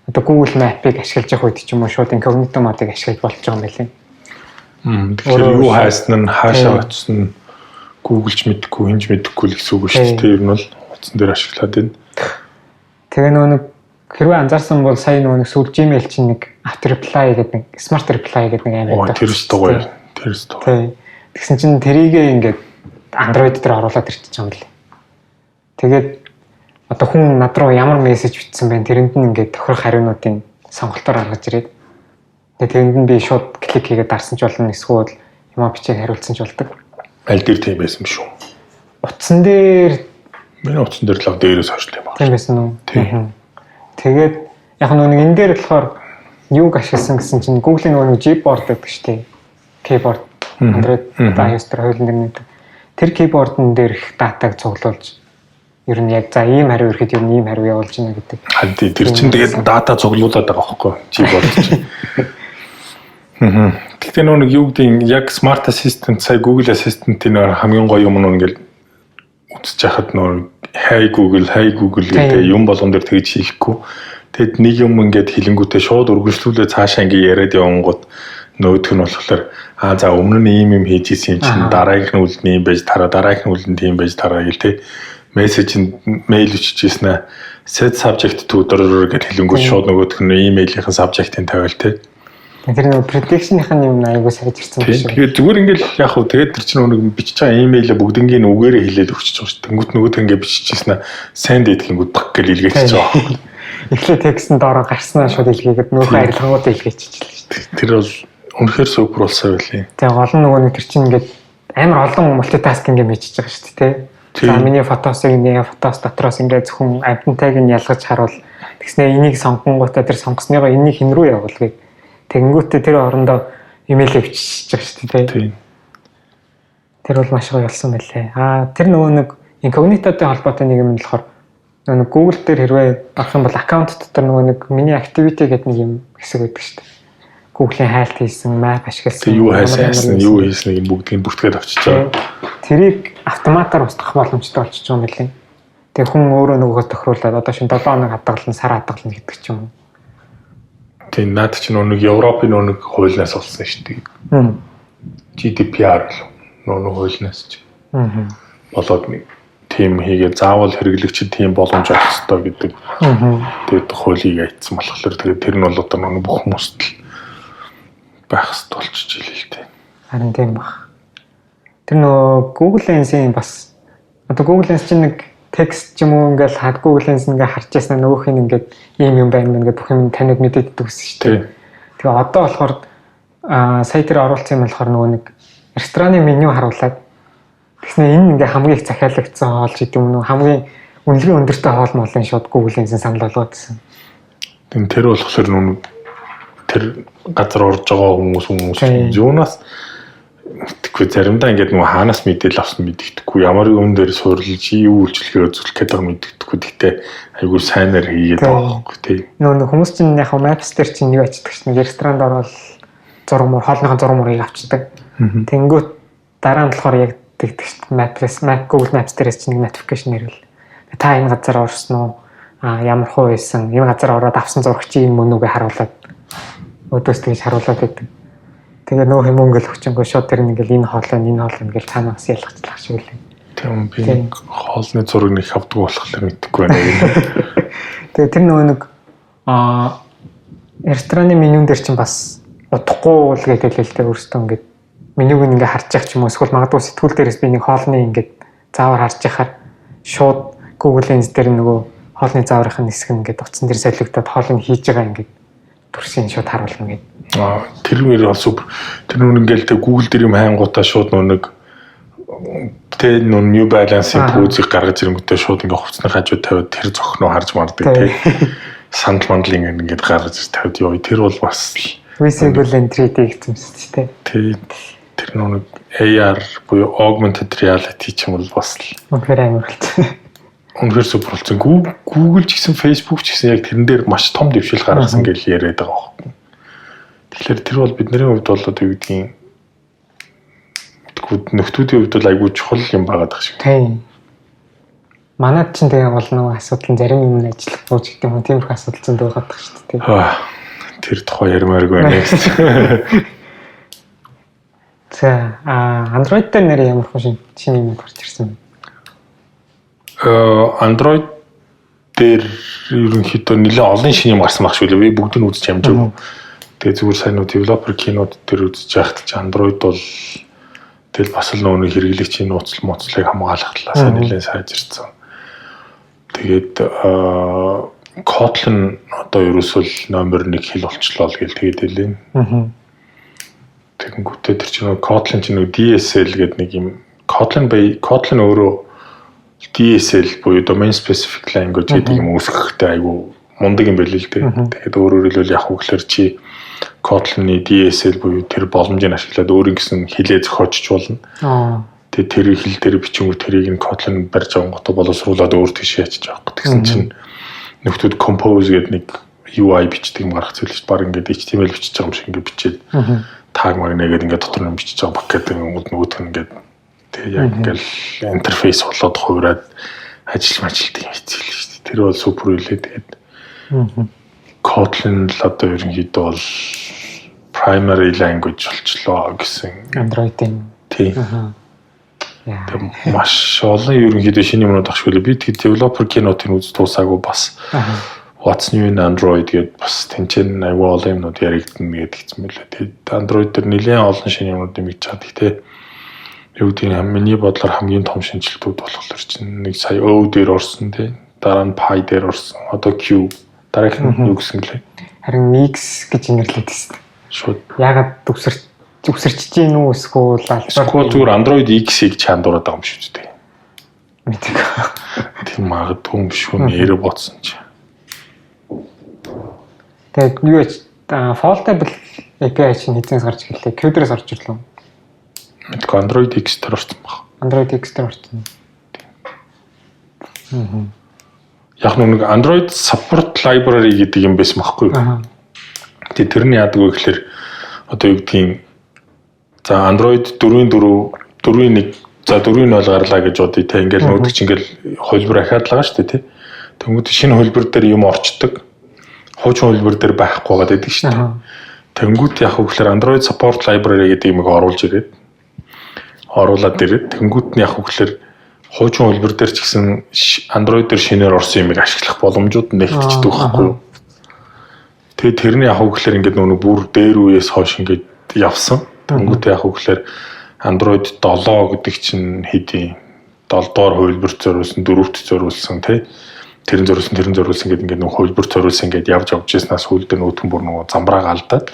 одоо Google Map-ыг ашиглаж явах үед ч юм уу шууд incognito mode-ыг ашиглаж болж байгаа юм байна. Тэгэхээр юу хайсан нь хаашаа очсон Google-ч мэдэхгүй, хинж мэдэхгүй л гэсэн үг шүү дээ. Тэр нь бол утсан дээр ашиглаад байна. Тэгээ нөгөө хэрвээ анзаарсан бол сая нөгөө сүүл Gmail чинь нэг auto reply гэдэг нэг smart reply гэдэг нэг амар байдаг. Тэр шүү дээ. Тэр шүү дээ. Тэгсэн чинь тэрийгээ ингээд Android дээр оруулаад ирчихэж байгаа юм лээ. Тэгээд одоо хүн над руу ямар мессеж бичсэн бэ? Тэрэнд нь ингээд тохирох хариунуудын сонголтоор гаргаж ирээд. Тэгээд тэрэнд нь би шууд клик хийгээд дарсан ч болно эсвэл юм бичиж хариулсан ч болдог. Аль дээр тийм байсан юм шүү. Утсан дээр миний утсан дээр л дээрээс хойшлоо юм байна. Тийм байсан уу? Тийм. Тэгээд яг нэг энэ дээр болохоор юуг ашигласан гэсэн чинь Google-ийн нөгөө Gboard гэдэг шүү дээ. Keyboard Android iOS дээр хоёулын дээр тэр keyboard-н дээр их датаг цуглуулж ер нь яг за ийм хариу ирэхэд ер нь ийм хариу явуулж байна гэдэг. Тэр чинь тэгээд дата цуглуулад байгаа байхгүй Gboard чинь. Гэхдээ нэг юу гэдэг яг Smart Assistant сая Google Assistant-ийн хамгийн гоё юм нь ингээл үзэж яхад нөр Hey Google гэдэг юм болгон дээр тэгж хийхгүй. Тэгэд нэг юм ингээд хилэнгүүтээ шууд үргэлжлүүлээ цаашаа ингээд яриад явангууд нөгөөх нь болохоор за өмнө нь ийм юм хийж исэн чинь дараагийнх нь үлд нь ийм байж тараа дараагийнх нь үлд нь тийм байж тараа гэл тэ мессежинд мэйл өччихсэн set subject to order гэж хилэнгүүт шууд нөгөөх нь имэйлийнхэн subject-ийг тавиал тэ. Тэр нэг prediction-ийн юм аягүй сайж ирсэн юм шиг. Тэгээд зүгээр ингээл яг хөө тэгээд тэр чинь нэг бичиж байгаа имэйлээ бүгднийг үгээрээ хэлээд өгч байгаа шүү дээ. Тэнгүүт нөгөөд ингээ биччихсэн send гэдэгэнгүүт баг гэж илгээчихэж байгаа. Эхлээ текстэн доороо гарснаа шууд илгээгээд нөхөө арилгаагуудаа илгээчихлээ шүү дээ. Тэр бол үнэхээр супер болсон байлээ. Тэгээд гол нь нөгөө нэг тэр чинь ингээд амар олон multitasking юм хийж байгаа шүү дээ. За миний фотосыг нэг фотос дотроос ингээд зөвхөн амтантайг нь ялгаж харуул. Тэгснэ энийг сонгонгуудаа тэр сонгосныгоо энийг хин рүү явуулъя. Тэнгүүтээ тэр орондоо имэйл бичиж байгаа шүү дээ. Тэр бол маш гоё болсон байлээ. Тэр нөгөө нэг инкогнитотой холбоотой нэг юм болохоор нэг Google дээр хэрвээ авах юм бол аккаунт дотор нөгөө нэг миний activity гэдэг нэг юм хэсэг байдаг шүү дээ. Google-ийн хайлт хийсэн, map ашигласан. Юу хайсан, юу хийснийг бүгдийг бүртгээд авчиж байгаа. Тэрийг автоматар устгах боломжтой болчихж байгаа юм билээ. Тэгээ хүн өөрөө нөгөөс тохируулаад одоо шин 7 хоног хадгална, сар хадгална гэдэг ч юм уу. Тэгээ наад чинь нэг Европын нэг хуулиас олсон шүү дээ. GDPR нэг хуулиас ч. Болоод нэг тим хийгээ заавал хэрэглэгчид тийм боломж олох ёстой гэдэг. Тэгээд хуулийг айтсан болохоор тэгээд тэр нь бол одоо нэг бүх хүмүүст л байх ёстой болчихж илээ л дээ. Харин тийм баг. Тэр нөгөө Google Lens-ийн бас одоо Google Lens чинь нэг текст ч юм уу ингээл хад Google Lens ингээ харж яснаа нөгөөх нь ингээд ийм юм байна ингээ бүх юм танид мэдээд өгсөн шүү дээ. Тэгээ одоо болохоор сая тэр оруулсан юм болохоор нөгөө нэг рестораны меню харуулад тэгснэ энэ ингээ хамгийн их захиалагдсан хоол гэдэг юм уу хамгийн үнэлгээ өндөртэй хоол молын шууд Google Lens-ийн санал болгоодсэн. Тэр болохоор нүг тэр газар орж байгаа хүмүүс юунаас тэгэхгүй заримдаа ингээд нөгөө хаанаас мэдээлэл авсан мэддэхгүй ямар юм дээр суурилж юу үйлчлэхээр зөвлөх гэдэг мэддэхгүй гэхдээ айгүй сайнаар хийгээд байгаа байхгүй тийм нөгөө хүмүүс чинь яг Maps дээр чинь юу ачдаг чинь ресторанд ороод зураг мөр хоолныхоо зураг мөрийг авчдаг. Тэнгүүт дараа нь болохоор яг тэгдэг Maps Google Maps дээрээс чинь нэг notification ирвэл та энэ газар орсон уу ямар хуу байсан энэ газар ороод авсан зураг чи юм мөн үгээ харуулад өдөөс тэгж харуулад байдаг. Тэгээ нөө юм ингээл хүчингөө шууд тэр ингээл энэ хоол ингээл танаас ялгачлах шиг үлээ. Тийм би хоолны зураг нэг авдаг болохоор мэдэхгүй байна. Тэгээ тэр нөгөө нэг рестораны менюн дээр чинь бас удахгүй л гэдэг л хэлтэй өөртөө ингээд менюг ингээ харж явах ч юм уу эсвэл магадгүй сэтгүүл дээрээс би нэг хоолны ингээд заавар харж яхаар шууд Google Lens дээр нөгөө хоолны зааврын хэсэг ингээд утсан дээр солигдоод хоолыг хийж байгаа ингээд төрсөн шууд харуулна гэдэг. Тэр мөр бол супер. Тэр нүн ингээл тэ Google дээр юм хайнгуудаа шууд нэг тэ нүн New Balance-ийн пүүзийг гаргаж ирэнгүүтээ шууд ингээ хувцсны хажууд тавиад тэр зохноо харж мардаг тий. Сандал мандлын ингээд гаргаж тавиад ёо тэр бол бас visible entry гэсэн шүү дээ. Тий. Тэр нүн AR буюу augmented reality ч юм бол бас үнэхээр амар болчихсон. Үнэхээр супер болсон. Google ч гэсэн Facebook ч гэсэн яг тэрэн дээр маш том дэвшил гаргасан гэж яриад байгаа байхгүй. Тэгэхээр тэр бол бидний хувьд бол одоо юу гэдгийг нөхдүүдийн хувьд бол айгүй чухал юм байгаа дах шиг. Тийм. Манайд ч тэгээ бол нэг асуудал нь зарим юм ажиллах бууж гэдэг юм. Тиймэрхүү асуудал зөнд байгаа дах шүү дээ. Тэр тухай ярмааргүй next. За Android дээр нэр ямар хөө шинэ юм гарч ирсэн бэ? Android дээр ерөнхийдөө нэлээд олон шинэ юм гарсан баг шүү лээ. Би бүгдийг нь үзэж амжаагүй. Тэгээ зүгээр сайн уу developer кинод дээр үзэж яхад ч Android бол тэгэл бас л нөгөө хэрэглэгчийн нууцлыг хамгаалах талаас нь нэлээд сайжирсан. Тэгээд Kotlin одоо ерөөсөл номер 1 хэл болчлоо л гэл тэгээд хэлээ. Тэгэнгүүтээ тэр чинь Kotlin чинь нэг DSL гэдэг нэг юм Kotlin өөрөө DSL буюу domain specific language гэдэг юм үүсгэхтэй айгу мундаг юм байл л дээ. Тэгээд өөрөөр хэлбэл яг үгээр чи Kotlin-ы DSL буюу тэр боломжийг ашиглаад өөрийн гэсэн хэлээ зохиочч болно. Тэгээд тэр хэл дээр бичингүү тэрийг нь Kotlin барьж байгаа гот боловсруулад өөр тийш ячиж байгаа. Тэгсэн чинь нөхдүүд compose гэдэг нэг UI бичдэг юм гарах зүйл шүү. Баг ингээд HTML бичиж байгаа юм шиг ингээд бичээд tag magnet ингээд дотор нь бичиж байгаа пакет нөгөөдх нь ингээд тэг яг ингээл интерфейс болоод хувраад ажилтдаг юм хэцүү л шүү дээ. Тэр бол супер үлээ. Тэгээд Kotlin л одоо ерөнхийдөө бол primary language болчлоо гэсэн Android-ийн. Тийм. Маш олон ерөнхийдөө шинэ юмнууд ахшгүй. Би тэгээд developer кинотын үз туусаагүй бас What's new in Android гэдэг бас тэнцэн аюул олон юмнууд яригдана гэдэг хэвчээ мэлээ. Тэгээд Android дээр нэлээд олон шинэ юмнууд нэмэгдэж байгаа. Гэхдээ юу гэдэг нь миний бодлоор хамгийн том шинжилтүүд болохоор чинь нэг сая O дээр орсон тий. Дараа нь Pi дээр орсон. Одоо Q дараах нь юу гэсэн гэлээ. Харин X гэж нэрлэдэг шүү. Шууд. Ягаад үсэрч чинь үү эсвэл албаар зүгээр Android X-ийг чандуураад байгаа юм шүү дээ. Мэдээ. Тийм магадгүй юм шүү нэрэ ботсон чи. Тэгээд юу foldable API чинь хэзээс гарч ирлээ? Q-дээс орж ирлээ. Мэдгүй Android X дээр орсон баг. Android X дээр орсон. Яг нэг Android support library гэдэг юм байсан байхгүй юу? Тэгээ тэрний яадаг вэ гэхээр одоо юу гэдгийг за Android 4.1 за 4.0 гарлаа гэж бодъё те ингээл нүүдг чи ингээл хөлбөр ахаад л байгаа шүү дээ те. Тэнгүүд шинэ хөлбөр дээр юм орчдөг. Хуучин хөлбөр дээр байхгүй байгаа гэдэг шүү дээ. Тэнгүүд яг хөө гэхээр Android support library гэдэг юмыг оруулаад ирээд тэнгүүд нь яг хөө гэхээр хуучин хөлбөр дээр ч гэсэн Android дээр шинээр орсон юмыг ашиглах боломжууд нэгтчихдээ байхгүй юу? Тэгээ тэрний яг хөө гэхээр ингээд нөгөө бүр дээр үеэс хойш ингээд явсан. Тэнгүүд яг хөө гэхээр Android 7 гэдэг чинь хэдийн 7 дугаар хөлбөрт зориулсан 4-т зориулсан тий тэрэн зориулсан гэдэг ингээд нөгөө хөлбөрт зориулсан ингээд явж ирсэнээс хөлдөө нөтгөн бүр нөгөө замбрааг алдаад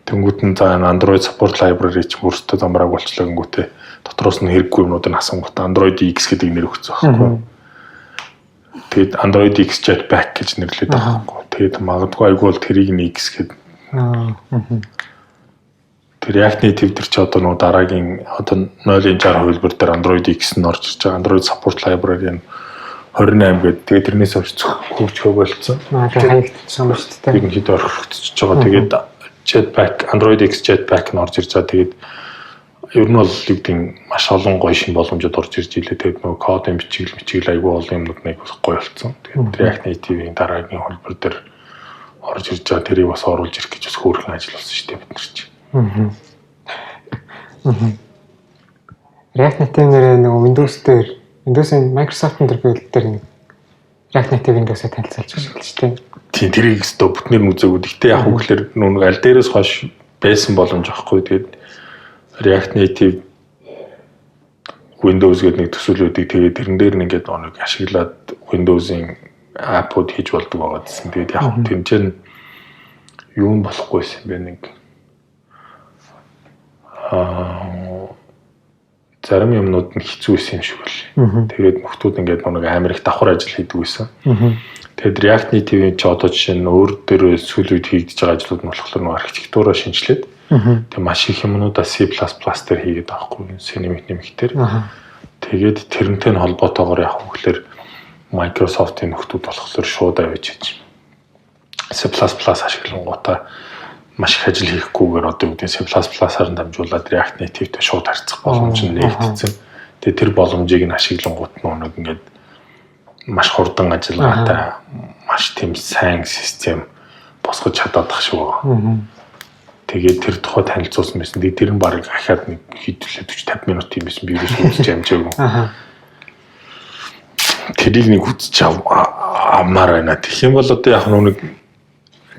тэнгүүд нь за Android support library ч бүртээ замбрааг болчлоо гингүүтээ дотроос нь хэрэггүй юмнууд нь асангууд Android X гэдэг нэр өгсөн байхгүй. Тэгээд Android X Jetpack гэж нэрлэдэг байхгүй. Тэгээд магадгүй айгүй бол тэрийг нь X гэдэг. Тэр React Native дээр чи одоо нөгөө дараагийн одоо 0.60 хөлбөр дээр Android X нь орж ирж байгаа. Android support library нь 28 гэдэг. Тэгээд тэрнээс хойш хөгж хөвөлдсөн. Тэгээд хаягдсан юм шүү дээ. Ерөнхийд орхигдчихж байгаа. Тэгээд Jetpack Android X Jetpack нь орж ирж байгаа. Тэгээд ер нь бол юу гэдэг маш олон гоё шин боломжууд орж ирж илээ. Тэгээд нөгөө кодын бичигэл айгүй олон юмнууд нэг гоё болсон. Тэгээд React Native-ийн дараагийн хөлбөр дээр орж ирж байгаа. Тэрийг бас оруулж ирэх гэж бас хөөрхөн ажил болсон шүү дээ бид нар чинь. React Native нэрээ нөгөө Windows-ийн Microsoft-ын дээр нэг React Native Windows-ыг танилцуулж байгаа шүү дээ. Тийм тэрийг өстө бүтнээр нь үзээгүй. Гэхдээ яг үгээр нүг аль дээрээс хойш байсан боломж واخгүй. Тэгээд React Native Windows гэдэг нэг төсөөлүүдийг тэгээд тэрэн дээр нь ингээд нэг ашиглаад Windows-ийн апп-ууд хийж болдог байгаа гэсэн. Тэгээд яг тэнцэн юу болохгүйсэн бэ нэг зарим юмнууд нь хэцүү байсан юм шиг байна. Тэгээд нөхдүүд ингээд нэг амар их давхар ажил хийдэг байсан. Тэгээд React Native-ийн ч одоо жишээ нь өөр дээр сүүл үед хийгдэж байгаа ажлууд нь болохоор нэг архитектураа шинжилээд тэгээд маш их юмнуудаа C++ дээр хийгээд байгаа хгүй нэмэгтэр. Тэгээд тэрнтэй нь холбоотойгоор яг хөглөр Microsoft-ийн нөхдүүд болохоор шууд авч хийж C++ ашиглангуудаа маш их ажил хийхгүйгээр одоо юу гэдэг C++-аар дамжуулаад React Native-тэй шууд харьцах боломж нь нэгтгэсэн. Тэгээд тэр боломжийг нь ашиглангууд нь нэг ингээд маш хурдан ажиллагаатай маш тийм сайн систем босгож чадаад ах шүү. Тэгээд тэр тухай танилцуулсан байсан. Тэгээд тэр нь баг ахаад нэг хэдүүлээ 40-50 минут юм байсан. Би юус үзэж амжаагүй. Тэрийг нэг үзэж авмаар байна. Тэгэх юм бол одоо яг нэг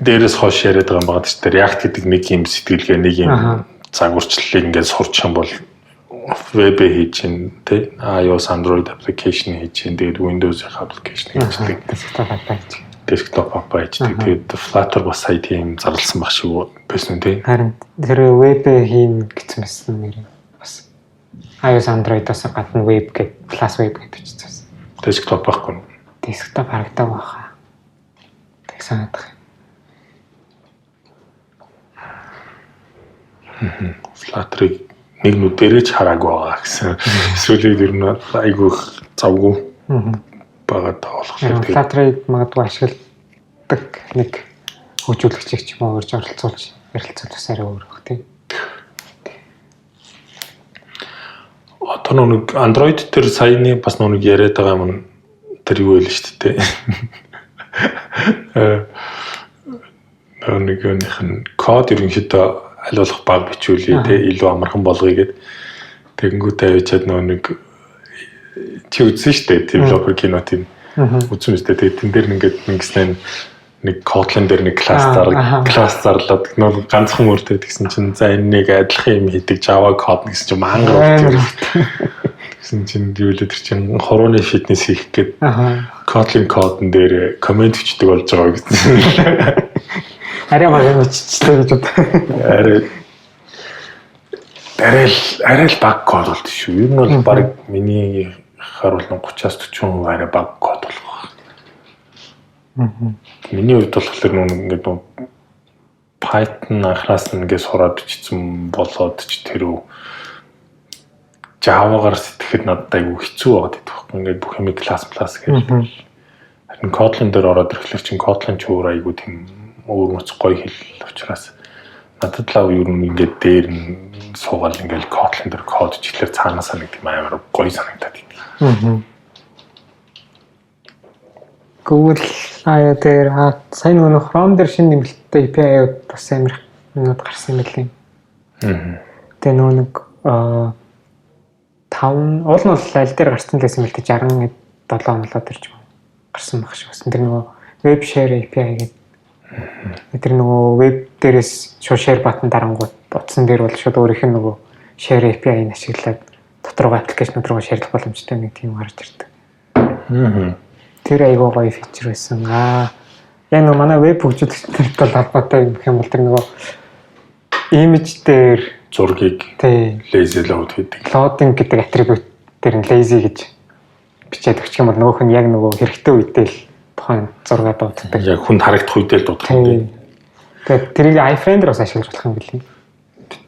дээрээс хойш яриад байгаа юм байна шүү дээ. React гэдэг нэг юм сэтгэлгээ нэг юм загварчлалыг ингээд сурч юм бол веб хийж чинь тэ iOS Android application хийж чинь тэгээд Windows-ийн application хийдэг. Desktop app хийдэг. Тэгээд Flutter бас сая тийм зарласан баг шүү байсан тий. Харин тэр веб хийн гэсэн мэсэн нэр бас iOS Android-оос гадна web гэдэг plus web гэдэг бичсэн. Desktop байхгүй. Desktop харагдаг баха. Тэг санагдах. Flutter-ыг нэг нүдэрээ ч хараагүй байгаа гэсэн. Эсвэл ер нь айгүй завгүй байгаа болохоор Flutter-ыг магадгүй ашигладаг нэг хөгжүүлэгчийг ч юм уу урьж оролцуулж ярилцуулах арай өөр баг тийм. Одоо нэг Android дээр саяны бас нэг яриад байгаа юм тэр юу вэ л шүү дээ. Нэгнийх нь код ерөнхийдөө аль болох баг бичүүлээ те илүү амархан болгоё гэд тэгэнгүүтээ авчиад нэг чи үзсэн шүү дээ developer кинотын үзсэн шүү дээ тэгээд тэн дээр ингээд ингэснээр нэг Kotlin дээр нэг класс зарлаад нэг ганцхан өөртөө тэгсэн чинь за энэ нэг адилхан юм хийдэг Java код гэсэн чинь мангар гэсэн чинь юу л тэр чинь хорооны фитнес хийх гээд Kotlin кодн дээр комент бичдэг болж байгаа гэсэн. Арай баг мэдчихлээ гэж бод. Арай л баг код болт шүү. Ер нь бол баг миний харуулсан 30-40% арай баг код болох байна. Миний хувьд болохоор ингээд Python анхраас нь ингээд сураад бичсэн болоод ч тэр Java-гаар сэтгэхэд надад айгүй хэцүү байгаад байдаг байхгүй. Ингээд бүх юм класс гэж. Харин Kotlin дээр ороод ирэхлээр чинь Kotlin ч өөр айгүй тийм өөр мэц гоё хэл учраас надад лав ер нь ингээд дээр нь суугаад ингээд Kotlin дээр код чиглэлээр цаанаасаа нэг тийм амар гоё санагдаад байна. Google аяа дээр сайн нөгөө Chrome дээр шинэ нэмэлттэй API-ууд бас амар юмуд гарсан юм билий. Тэгээ нөгөө нэг 5 уул нь бол аль дээр гарсан гэсэн мэлтэй 67 онлоод ирж гарсан баг шиг бас. Тэр нөгөө web share API гэдэг. Тэр нөгөө web дээрээс шууд share button дарангууд утсан дээр бол шууд өөрийнх нь нөгөө share API-г ашиглаад дотор руу аппликейшнууд руу шеэрлэх боломжтой нэг тийм гарч ирдэг. Тэр айгаа гоё фичер байсан. Яг нөгөө манай веб хөгжүүлэгчтэй бол холбоотой юм хэм бол тэр нөгөө имиж дээр зургийг lazy load гэдэг. Loading гэдэг атрибут дээр нь lazy гэж бичээд өгчих юм бол нөгөөх нь яг нөгөө хэрэгтэй үедээ л тухайн зургаа дууддаг. Яг хүнд харагдах үедээ л дуудах юм. Тэгээд тэрийг iFrame-ээр бас ашиглаж болох юм билий.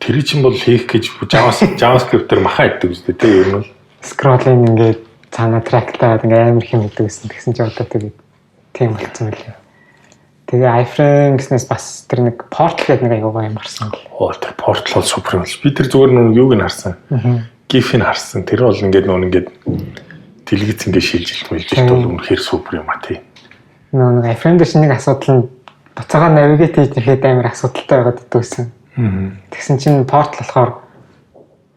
Тэр чинь бол хийх гэж JavaScript-ээр махаа иддэг үстэй тийм ер нь. Scrolling ингээд цаана трактаад ингээ амар хэм хийдэг гэсэн чинь одоо тэгээд тийм болцсон байлээ. Тэгээ iFrame гэснээс бас тэр нэг Portal гэдэг нэг аягаа юм гарсан. Тэр Portal бол супер юм л. Би тэр зүгээр нэг юуг нь харсан. GIF-ийг харсан. Тэр бол ингээд дэлгэц ингээ шилжилт мэлжилт бол үнэхээр супер юм а тий. Нэг iFrame дээр шинэ асуудал нь буцаага навигейт хийж ирэхэд амар асуудалтай байгаад дүүсэн. Тэгсэн чинь Portal болохоор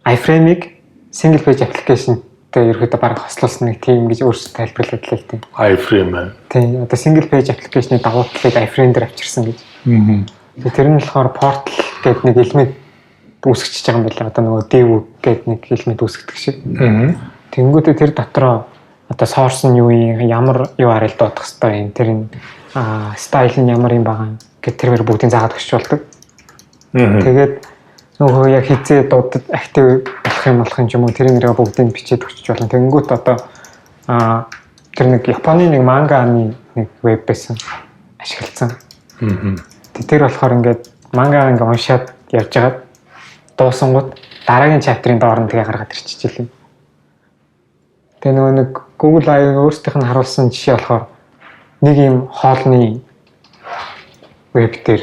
iFrame-ийг single page application тэгээ ерөөдөө баг хослуулсан нэг тийм гэж өөрсдөө тайлбарлаад л тийм. iFrame. Тийм. Одоо single page application-ы давуу талыг iFrame дээр авчирсан гэж. Тэгээ тэр нь болохоор Portal гэдэг нэг элемент үүсгэж байгаа юм байна. Одоо нөгөө div гэдэг нэг элемент үүсгдэг шиг. Тэнгүүтээ тэр дотроо одоо source нь юу юм, ямар URL дуудах хэвээр юм. Тэр нь style нь ямар юм байгаа гэт тэрээр бүгдийг заагаад өгч болдог. Тэгээд нөгөө яг хизээ дуудад актив болох юм ч юм уу тэр нэрээ бүгдийг бичээд өгч болно. Тэнгүүт одоо тэр нэг Японы нэг мангааны нэг веб байсан ашигласан. Тэр болохоор ингээд мангаа ингээд уншаад явж байгаад дуусангууд дараагийн чаптерын доор нь тэгээ гаргаад ирчихжээ. Тэгээ нөгөө нэг Google AI өөрсдийнх нь харуулсан жишээ болохоор нэг юм хоолны веб дээр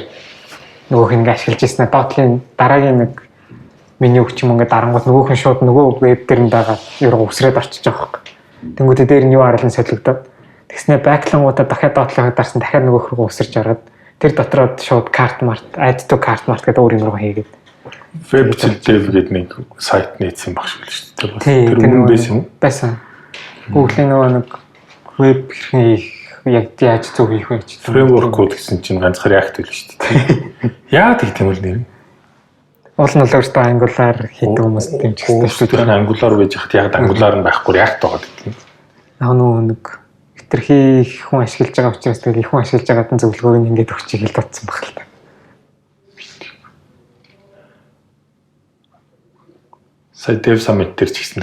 нөгөөх нь ашиглаж ирсэн дотлын дараагийн нэг меню ч юм ингээд дарангууд нөгөөх нь шууд нөгөө веб дээр нь байгаа ерөө үсрээд орчиж байгаа юм. Тэнгүүтээ дээр нь юу арилан солигдоод тэгснэ бэклангуудаа дахиад дотлоход дарсан дахиад нөгөөх рүү үсэрч ороод тэр дотроо шууд cart mart add to cart mart гэдэг өөр юм руу хийгээд web dev гэдэг нэг сайт нээсэн баг шиг л шүү дээ. Тэр өмнө байсан юм уу? Байсан. Google-ийн нөгөө нэг веб хэрхэн яг яаж зөв хийх вэ гэж framework-ууд гэсэн чинь ганцхан React байл шүү дээ. Яа гэх юм бол нэр нь. Уул нь өөртөө Angular хийдэг хүмүүс дэмжих шүү дээ. Angular байж хат яг Angular нь байхгүй React байгаа гэдэг юм. Яг нэг хитрхи их хүн ашиглаж байгаа учраас тэгэл их хүн ашиглаж байгаад нь зөвлөгөөг нь ингээд өгч хэл татсан баг л та. Сая Dev Summit дээр ч гэсэн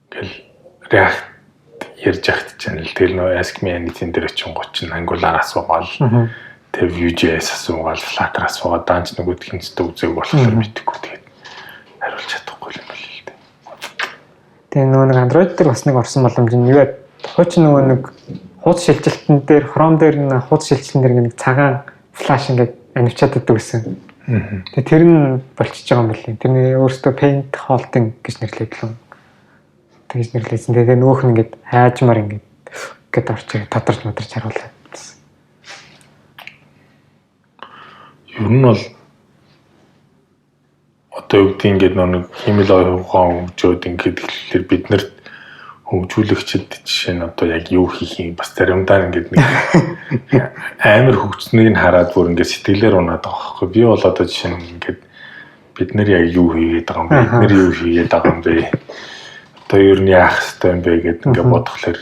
тэгэл React ярьж ахт channel тэгэл нөө Ask Me Anything дээр очингууд чинь Angular асуугаал тэг Vue.js асуугаал Flutter асуугаад даанч нөгөөдх нь зөв үзег болохоор мэдхгүй тэгээд хариулж чадахгүй юм байна л дээ. Тэгээ нөгөө нэг Android дээр бас нэг орсон боломж нь юу вэ? Хууч нөгөө нэг хуудас шилжилтэн дээр Chrome дээр нэг хуудас шилжилтэн дээр нэг цагаан flash ингээд анивчаад идэг гэсэн. Тэгээ тэр нь болчихж байгаа юм байна. Тэрний өөрөөсөө paint holding гэж нэрлэдэг л юм. Тэгж нэрлэсэн. Тэгээ нөгөөх нь ингээд хайжмаар ингээд орчих тодорч модорч харуулдаг. Ер нь бол одоо юу гэдэг ингээд нэг химэл оюухан хөгжөөд ингээд тэгэхээр бид нарт хөгжүүлэгчд жишээ нь одоо яг юу хийх юм бас заримдаа ингээд нэг амар хөгжсөнийг нь хараад бүр ингээд сэтгэлээр унаад байгаа байхгүй. Би бол одоо жишээ нь ингээд бид нар яг юу хийгээд байгаа юм бэ? Бид нар юу хийгээд байгаа юм бэ? Одоо ер нь яах ёстой юм бэ гэдээ ингээд бодохлоор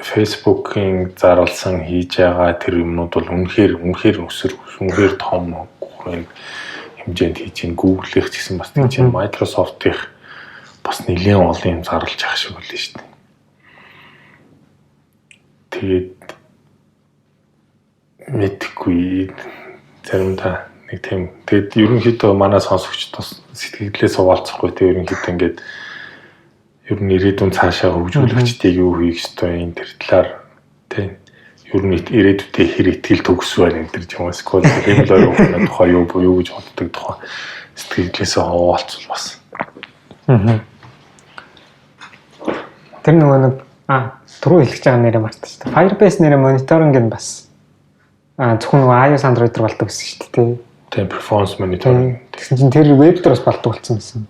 Facebook-ийн зарлсан хийж байгаа тэр юмнууд бол үнэхээр өсөр үнэхээр том хэмжээнд хийж ин Google-ийнх ч гэсэн бас тийч Microsoft-ийнх бас нэлээд олон юм зарлж ах шиг үлээ шүү дээ. Тэгээд мэдхгүй заримдаа нэг тийм тэгэд ерөнхийдөө манай сонсогчд бас сэтгэлдээ суулцахгүй тийм ерөнхийдөө ингээд ер нь ирээдүйн цаашаа хөгжүүлэгчдийг юу хийх ёстой энэ төр талаар тийм ер нь ирээдүйдээ хэр итгэл төгс байна энэ төр юм эсвэл хэмэл ойрхон тухай юу гэж боддог тухай сэтгэлээсээ хаваалцвал бас. Тэр нөгөө нэг түрүү хэлж байгаа нэрээ мартчих шүү дээ. Firebase нэрээ мониторинг нь бас зөвхөн нөгөө iOS Android дээр болдог гэсэн шүү дээ. Тийм performance monitoring. Тэгсэн чинь тэр веб дээр бас болдог болсон байсан.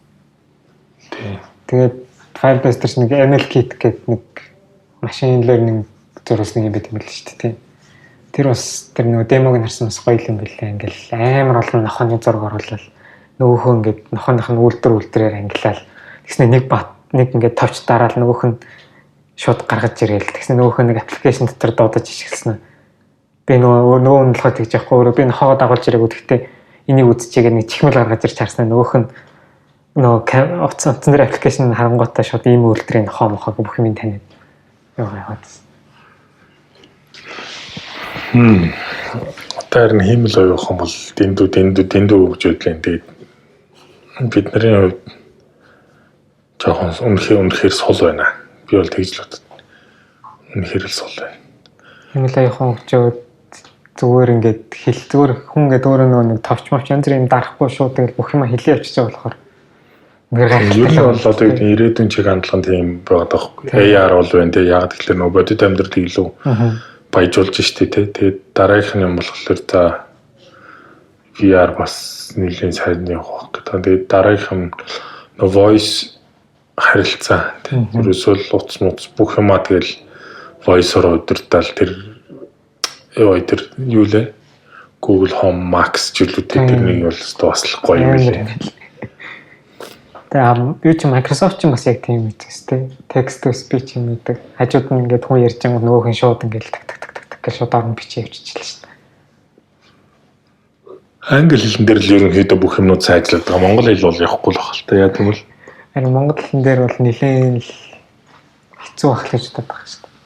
Тийм. Тэгээд Firebase дээр нэг ML kit гэдэг нэг machine learning зурсан юм байт юм л шүү дээ. Тэр бас тэр нөгөө демог нь харсан бас гоё юм билээ. Ингээл амар олон нохооны зураг оруулаад нөгөөхөө ингээд нохооных нь үлдэрээр ангилаад тэгснэ нэг ингээд товч дараал нөгөөх нь шууд гаргаж ирээл. Тэгснэ нөгөөх нь нэг аппликейшн дотор дуудаж ишгэлсэн. Би нөгөө нь болохоор тэгж яахгүй өөрөө би нохоогоо дагуулж ирээгүй. Гэхдээ энийг үзчихээгээ нэг чихмэл гаргаж ирж харснаа нөгөөх нь нөгөө утсан дээр аппликейшн харангуйтаа шууд ийм үйлдвэрийн нохоо мохоо бүх юм таниад яваад. Тэр нь хэмэл оюухан бол дэндүү хөгжөөдлээ. Тэгээд бидний хувьд жоохон үнэхээр сул байна. Би бол тэгж л боддог. Үнэхээр л сул байна. Хэмэл оюухан хөгжөөд зүгээр ингээд зүгээр хүн ингээд өөрөө нэг товч мовч янз бүрийн дарахгүй шүү. Тэгэл бүх юм хэлээ явчихж байгаа болохоор ер нь бол одоо ирээдүйн чиг хандлага нь тийм байгаа даахгүй. AR бол байна те. Яг тэгэхээр нөгөө бодит амьдралыг илүү баяжуулж штэ те. Тэгээд дараагийнх нь юм болохоор за VR бас нэлийн сайн явах гэдэг. Тэгээд дараагийнх нь нөгөө voice харилцаа те. Ерөөсөө утас муц бүх юмаа тэгэл voice-оор удирдал тэр юу лээ Google Home Max жилүүдтэй тэрнийг бол бас л гоё юм лээ. Тэгээ юу ч Microsoft ч бас яг тийм үстэй тий. Text to speech юм гэдэг. Хажууд нь ингээд хүн ярьж байгаа нөгөөх нь шууд ингээд так гэж шууд орон бичиж явчихчихлаа шүү дээ. Англи хэлэн дээр л ерөнхийдөө бүх юмнууд сайн ажилладаг байгаа. Монгол хэл бол явахгүй л байна л та. Яа гэвэл харин монгол хэлэн дээр бол нэлээд хэцүү байх гэж боддог байгаа шүү дээ.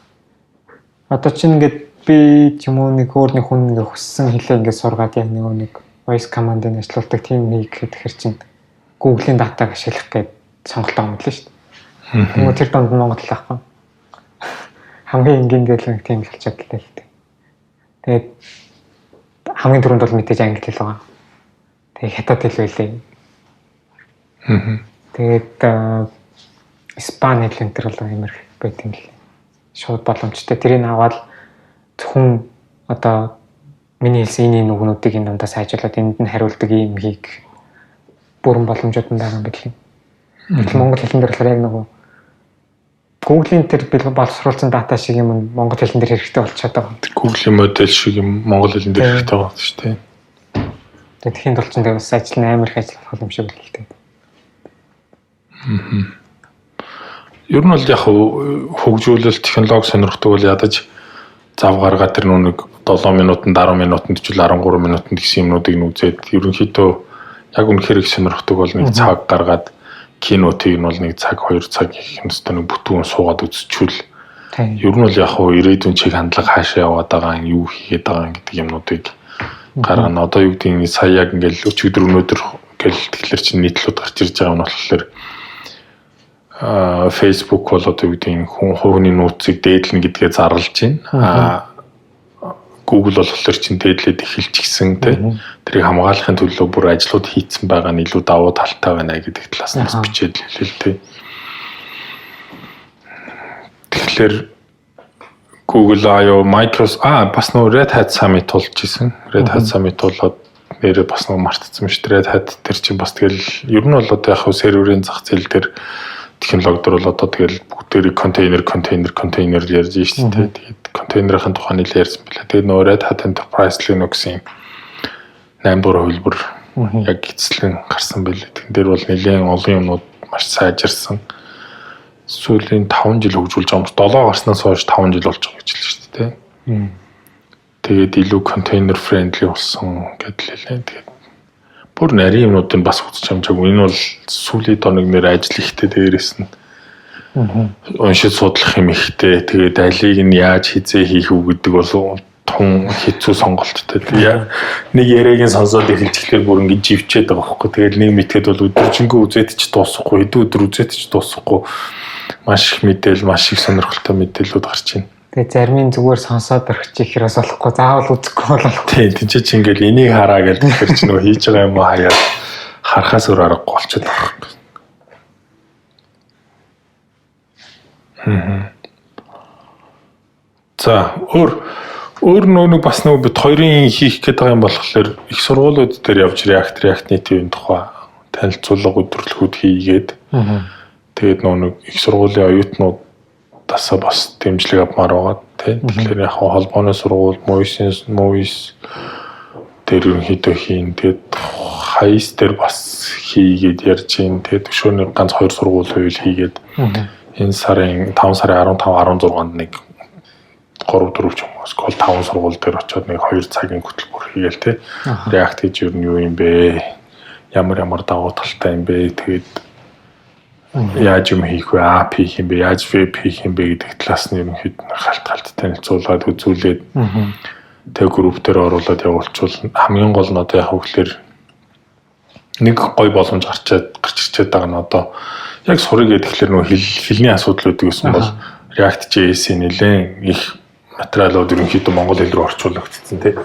Одоо чинь ингээд би ч юм уу нэг өөрний хүн ингээд хүссэн хэлээ ингээд сургаад яг нэг voice command-ыг ажиллуулдаг тийм нэг гэхээр чинь Google-ийн датаг ашиглах гээд сонголтоо өмдлөө шүү дээ. Тэгмээ тэр донд Монгол л ахгүй. Хамгийн энгийн дээр л тийм л болчиход л дээ. Тэгээд хамгийн түрүүнд бол мэдээж англи хэл байгаа. Тэгээд хятад хэл байлээ. Тэгээд Испани хэл энэ төр бол амар байт юм л. Шууд боломжтой. Тэрийг аваад зөвхөн одоо миний хэлсэн энэ нүгнүүдийг энэ дундаас хайжуулаад энд нь хариулдаг юм хийх бүрэн боломжууд нь байгаа юм билээ. Гэтэл монгол хэлэн дээр болохоор яг нөгөө Google-ийн тэр боловсруулсан дата шиг юм монгол хэлэн дээр хэрэгтэй болчиход байгаа. Google-ийн модель шиг юм монгол хэлэн дээр хэрэгтэй байгаа шүү дээ. Тэгээд тэхийн тул чинь бас ажил нь амар их ажиллах юм шиг л дээ. Ер нь бол яг хөгжүүлэлт технологи сонирхдаг бол ядаж зав гаргаад тэр нүг 7 минутанд 10 минутанд ч 13 минутанд гэсэн юмнуудыг нүзээд ерөнхийдөө яг үнэхээр их сонирхдаг бол нэг цаг гаргаад кинотыг нь бол нэг цаг 2 цаг их юмстай нэг бүтүүн суугаад үзчихвэл ер нь бол яг ирээдүйн чиг хандлага хаашаа яваад байгаа юм юу хийгээд байгаа гэдэг юмнуудыг гаргана. Одоо юу гэдэг нь сая яг ингээл өчигдөр өнөөдөр гэл тэгэхээр чинь нийтлүүд гарч ирж байгаа нь болохоор Facebook бол одоо юу гэдэг нь хүн хувийн нууцыг дээдлэн гэдгээ зарлж байна. Google болохоор чинь дээдлээд эхэлж гисэн тэрийг хамгаалахын төлөө бүр ажлууд хийцэн байгаа нь илүү давуу талтай байна гэдэг талаас нь бас бичээд хэлээ л дээ. Тэгэхээр Google IO Microsoft бас нөө Red Hat Summit болж исэн. Red Hat Summit болоод нэрээ бас нөө мартсан юм шүү дээ. Red Hat тэр чинь бас тэгэл ер нь бол одоо яг серверийн зах зээл дээр технологи дөр бол одоо тэгэл бүгдээрээ контейнер ярьж шүү дээ. Тэгээд контейнерын тухай нэлээд ярьсан билээ. Тэгээд нөө Red Hat Enterprise Linux-ийн 8 дугаар хувилбар яг эцэслэн гарсан байлээ. Тэн дээр бол нэлээд олон юмнууд маш сайжирсан. Сүүлийн 5 жил хөгжүүлж байгаа юм. 7 гарснаас хойш 5 жил болж байгаа гэж хэлсэн шүү дээ. Тэгээд илүү контейнер friendly болсон гэдэл хэлээ. Тэгээд бүр нарийн юмнуудыг бас үзэж хамжаагүй. Энэ бол сүүлийн доног нэр ажил ихтэй дээрээс нь уншиж судлах юм ихтэй. Тэгээд алийг нь яаж хизээ хийх үү гэдэг бол хүн хэцүү сонголттой. Нэг яриагийн сонсоод эхэлчихлээр бүр ингэж живчээд байгаа байхгүй. Тэгэл нэг мэтгэд бол өдөржингөө үзээд ч дуусахгүй, хэдэн өдөр үзээд ч дуусахгүй маш их мэдээл, маш их сонирхолтой мэдээлүүд гарч байна. Тэгээ зарим нь зүгээр сонсоод орчих хэрэг болохгүй, заавал үзэхгүй болохгүй. Тийм, тийч чи ингээл энийг хараа гэж тэгэхээр чи нөгөө хийж байгаа юм уу хаяа харахаас өөр аргагүй болчиход байгаа. За өөр нэг бас нэг бид хоёрын хийх гээд байгаа юм болохоор их сургуулиуд дээр явж реактны төвийн тухай танилцуулга өдрөлгүүд хийгээд тэгээд нэг их сургуулийн оюутнуудаас бас дэмжлэг авмаар байгаа тийм. Тэгэхээр яг холбооны сургууль МОИС дээр ерөнхийдөө хийн. Тэгээд хайс дээр бас хийгээд ярьж гин. Тэгээд өшөөний ганц 2 сургууль хөвөл хийгээд энэ сарын 5 сарын 15 16-нд нэг 3-4 ч юм уу скол 5 сургууль дээр очиод нэг 2 цагийн хөтөлбөр хийгээл те. React гэж юу юм бэ? Ямар давуу талтай юм бэ? Тэгээд яаж юм хийх вэ? App хийх юм бэ? Яаж web хийх юм бэ гэдэг талаас нь ерөнхийдөө халт танилцуулаад үзүүлээд тэг групп дээр оруулаад явуулчвал хамгийн гол нь одоо яг хөглөр нэг гой боломж гарч ирчээд байгаа нь одоо яг сурыг гэхэлэр нөх хэлний асуудал үүдэх гэсэн бол React.js-ийн нэлээд их материалууд ерөнхийдөө монгол хэл рүү орчуулагдсан тийм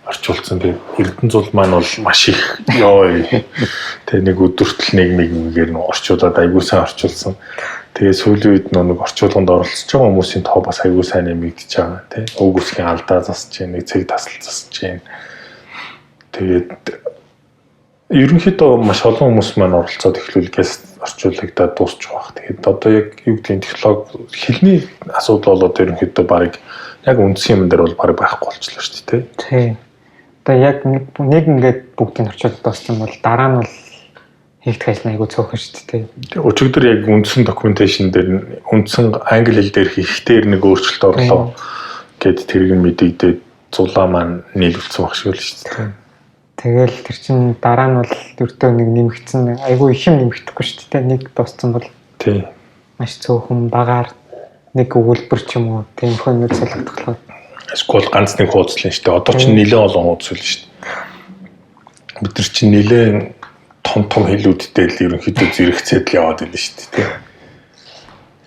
орчуулсан. Тэгээд Эрдэнэзул маань бол маш их тэг нэг өдөртөл нэгээр нь орчуулад аягүй сайн орчуулсан. Тэгээд сүүлийн үед нэг орчуулганд оролцож байгаа хүмүүсийн тоо бас аягүй сайн нэмэгдэж байгаа тийм. Уг үсгийн алдаа засаж байна, нэг цэг тасал засаж байна. Тэгээд ерөнхийдөө маш олон хүмүүс маань оролцоод эхлүүлгээс орчуулагдаад дуусчих واخ. Тэгээд одоо яг юу гэдэг технологи хэлний асуудал болоод ерөнхийдөө баг яг үндсэн юм дээр бол баг байхгүй болчихлоо шүү дээ тий. Одоо яг нэг ингээд бүгдийг орчуулж дууссан бол дараа нь бол хийгдэх ажил айгүй цөөхөн шүү дээ. Тэгээ өчигдөр яг үндсэн докюменташн дээр үндсэн англи хэл дээр хийхдээ нэг өөрчлөлт орлоо гэд тэрийг мэдэгдээд зулаа маань нийлүүлсэн баг шиг л шүү дээ. Тэгэл тэр чин дараа нь бол өртөө нэг нэмэгдсэн айгүй их юм нэмэгдэхгүй шүү дээ. Нэг дууссан бол тий. Маш цөөхөн багаар нэг өгүүлбэр ч юм уу тийм хөнөд солигдохлоо. Эсвэл ганц нэг хуудас л шүү дээ. Одоо ч нэлээд олон хуудас л шүү дээ. Бид нар чинь нэлээд том хэлүүдтэй л ерөнхийдөө зэрэгцээд л яваад байна шүү дээ.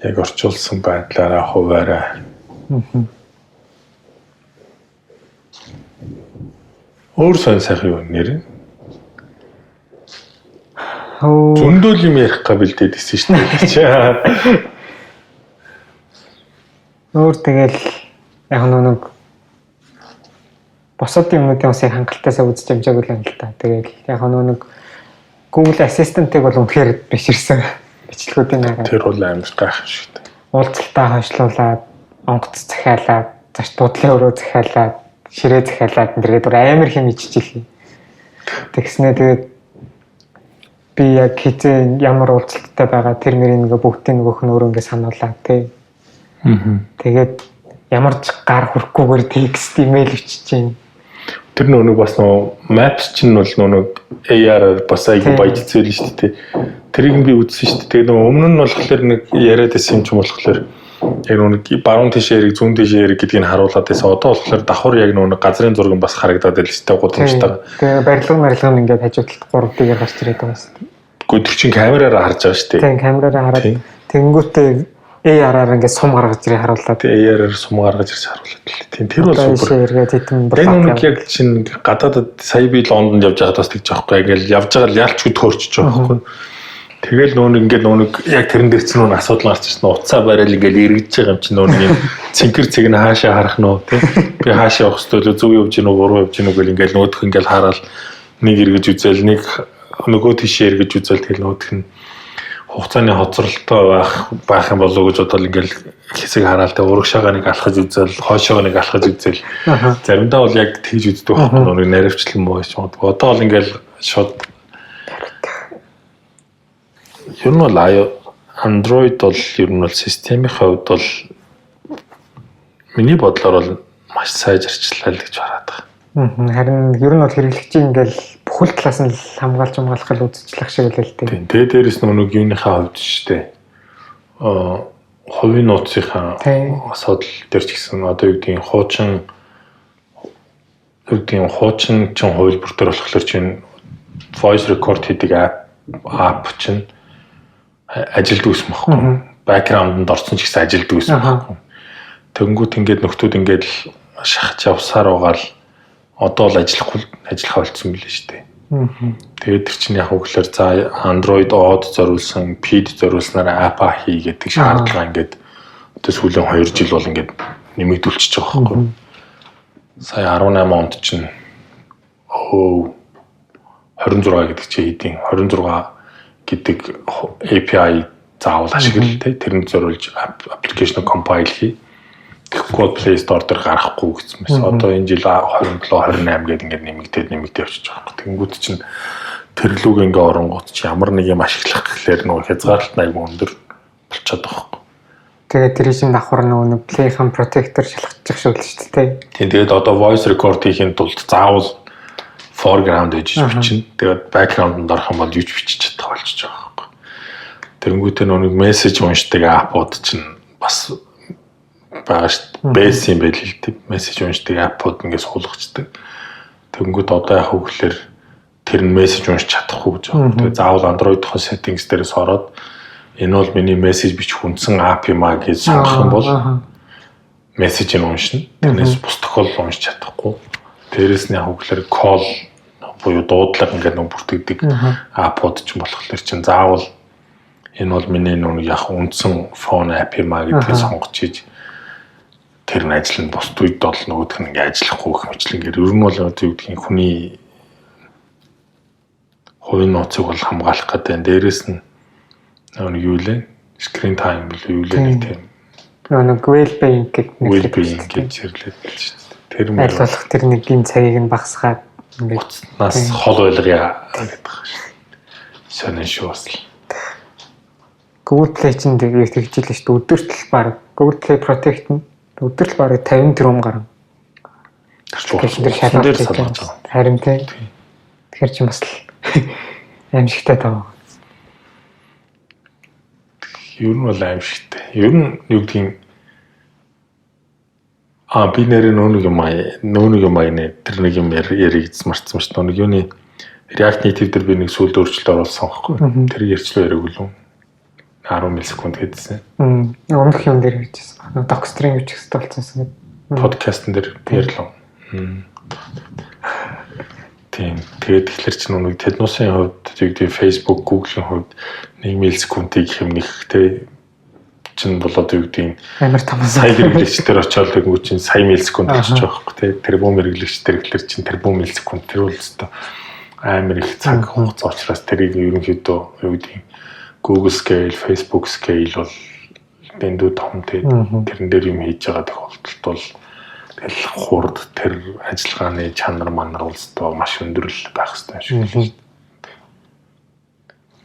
Яг орчуулсан байдлаараа хуваараа. Өөр сайхан юу нэр? Зөндөл юм ярих габилдээд исэн шүү дээ. Өөр тэгэл яг нэг босод юмнуудын усыг хангалттай үзэж амжаагүй л юм л та. Тэгэл яг нэг Google Assistant-ыг бол үнэхээр биширсэн бичлэгүүдийн арга. Тэр бол амар гайхах шүү дээ. Уулзалтаа хойшлуулаад, онгоц захиалаад, зарч буудлын өрөө захиалаад, ширээ захиалаад тэгээд амар хэм иччихлээ. Тэгснээ тэгээд би яг хизээ ямар уулзалттай байгаа тэр мөрийн нөгөө бүгдийн нөгөөх нь өөрөө ингэ сануулаа тий. Тэгээд ямар ч гар хүрхгүйгээр текст имэйл өчөж чинь. Тэр нөгөө бас нөгөө Maps чинь бол нөгөө AR-аар бас аягүй баяж зээл шүү дээ. Тэрийг би үзсэн шүү дээ. Тэгээд нөгөө өмнө нь болохоор нэг яриад байсан юм ч болохоор яг нөгөө баруун тийш яриг зүүн тийш яриг гэдгийг харуулад байсан. Одоо болохоор давхар яг нөгөө газрын зураг бас харагдаад байл шүү дээ. Гудамжтай. Тэгээд барилга нь ингээд хажуудлалт 3D-ээр гарч ирээд байгаа шүү дээ. Гэхдээ тэр чинь камераараа харж байгаа шүү дээ. Тийм камераараа хараад тэнгүүтээ AR-аар ингээд сум гаргаж ирээ харууллаа. Тэгээ AR-аар сум гаргаж ирж харууллаа. Тийм тэр бол супер. Тэгээд яг чинь гадаадд сая би Лондонд явж байгаад бас тэгж байгаа байхгүй. Ингээл явж байгаа л ялч хөдөлгөөрч байгаа байхгүй. Тэгэл нөгөө яг тэрэн дээр чинь нөгөө асуудал гарч ирсэн. Уцаа барайл ингээл эргэж байгаа юм чинь нөгөө нэг цэнхэр цэг нь хаашаа харах нөө тий. Би хаашаа явах хэвэл зөв явж гинөө буруу явж гинөө гэл ингээл нөгөөх ингээл хараад нэг эргэж үзэл нэг нөгөө тийшээ эргэж үзэл тэгэл нөгөөх нь хугацааны хоцролтой байх юм болов уу гэж бодвол ингээл хэсэг хараал тэ урагшаага нэг алхаж үзэл, хойшоогоо нэг алхаж үзэл. Заримдаа бол яг тэгж үздэг байхгүй нэг наривчлан муу гэж боддог. Одоо бол ингээл шууд ер нь бол Android бол ер нь бол системийн хувьд бол миний бодлоор бол маш сайжирчлаа л гэж хараад байгаа. Харин ер нь бол хэрэглэгчийн ингээл бүхэл талаас нь хамгаалж хамгаалах л үзчихлэх шиг үлээ л дээ. Тэгээ дээрээс нэг юуныхаа хувьд шүү дээ. Хувийн нууцынхаа асуудал дээр ч гэсэн одоо юу гэдгийг хуучин үүдийн хуучин чин хувилбар төр болохоор чинь voice record хийдэг app чинь ажилд үүсэх байхгүй. Background-д орсон ч гэсэн ажилд үүсэх байхгүй. Тэнгүүт ингээд нөхдүүд ингээд л шахаж явсаар байгаа л одоо л ажиллах болцсон билээ шүү дээ. Тэгээд тэр чинь яг үгээр за Android Auto зориулсан, Feed зориулснаар app хий гэдэг шаардлага ингээд одоо сүүлийн 2 жил бол ингээд нэмэгдүүлчихэж байгаа байхгүй. Сая 18 онд чинь 26 гэдэг чи хэдийн 26 гэдэг API заавал ашиглал тэрнд зориулж application compile хий. Тэгэхгүй Play Store дээр гарахгүй гэсэн мэс. Одоо энэ жил 27 28 гэдэг ингээд нэмэгдээд явчихж байгаа. Тэнгүүд чинь тэрлүүг ингээ оронгууд чи ямар нэг юм ашиглах гэхлээр нөгөө хязгаарлалт аягүй өндөр болчиход байгаа юм. Тэгээд тэр чинь давхар нөгөө Play-ийн protector шалгачих шүү дээ тий. Тэгээд одоо voice record хийхин тулд заавал foreground гэж бичнэ. Тэгээд background-д орох юм бол юу ч бичиж чадах болчихж байгаа юм. Тэнгүүтээ нөгөө message уншдаг app-ууд чинь бас байгаа шүү дээ. Base юм байл л дээ. Message уншдаг app-ууд ингээс суулгачдаг. Тэнгүүд одоо яг хөглөр тэр нь message уншиж чадахгүй гэж байна. Тэгээ заавал Android-ийн settings дээрээс ороод энэ бол миний message бичих үндсэн app юм аа гэж сонгох юм бол message-ийг уншина. Тэрнээс бус тохиолдол уншиж чадахгүй. Дээрээс нь яг хөглөр call буюу дуудлага ингээд нэг бүртгэдэг app-ууд ч болохоор чинь заавал энэ бол миний нэг яг үндсэн phone app юм аа гэдгийг сонгож хийж тэр нь ажил нь бусд үед бол нөгөөх нь ингээ ажиллахгүй хэмжлэнгээр ер нь бол юу гэдгийг хүний хувийн нууцыг бол хамгаалах гэдэг. Дээрээс нь нэг юу лээ? Screen time бол юу лээ нэг тийм. Нэг well-being гэж хэрлээд л шүү дээ. Тэр нь айлуулах тэр нэг гин цагийг нь багасгаад ингээд нас хол байлгая гэдэг байна шүү дээ. Сонин шүү бас л. Google Play чинь тэгээд тэгжилээ шүү дээ. Өдөрт л баг Google Play Protect нь өдөрт л бараг 50 тэрбум гарна. Тэр шалгалт салгаж байгаа. Харин тий. Тэгэхээр чи бас л аимшигтай таа. Ер нь бол аимшигтай. Ер нь юу гэдгийг би нэрээ нөөнийг юм аа тэр нэг юм яриг марцсан шүү дээ. Нэг юуны React Native дээр би нэг сүүлд өөрчлөлт оруулсан байхгүй. Тэр ярьчлаа яриг үлэн 10 миллисекунд гэдсэн. Өмнөх юм дээр хийжсэн. Docstring гэж хэвчээ болцсон. Подкастн дээр ярьлаа. Тийм. Тэгээд тэгэхээр ч нэг Тэднусын хувьд тэгээд Facebook, Google-ийн хувьд 1 миллисекундыг гэх юм нэгтэй чинь болоод юу гэдгийг амар том сая хэрэглэгчдэр очиод тэгвэл чинь сая миллисекунд болчих жоохгүй тий. Тэрбум хэрэглэгчдэр гэхэлэр чинь тэрбум миллисекунд тэр бол өстой амар их цаг хугацаа учраас тэрийг ерөнхийдөө юу гэдгийг Google scale, Facebook scale бол дэндүү том тий. Тэрэн дээр юм хийж байгаа тохиолдолд бол тэгэл хурд тэр ажиллагааны чанар манар улстай маш өндөрлөл байх хэрэгтэй шүү дээ.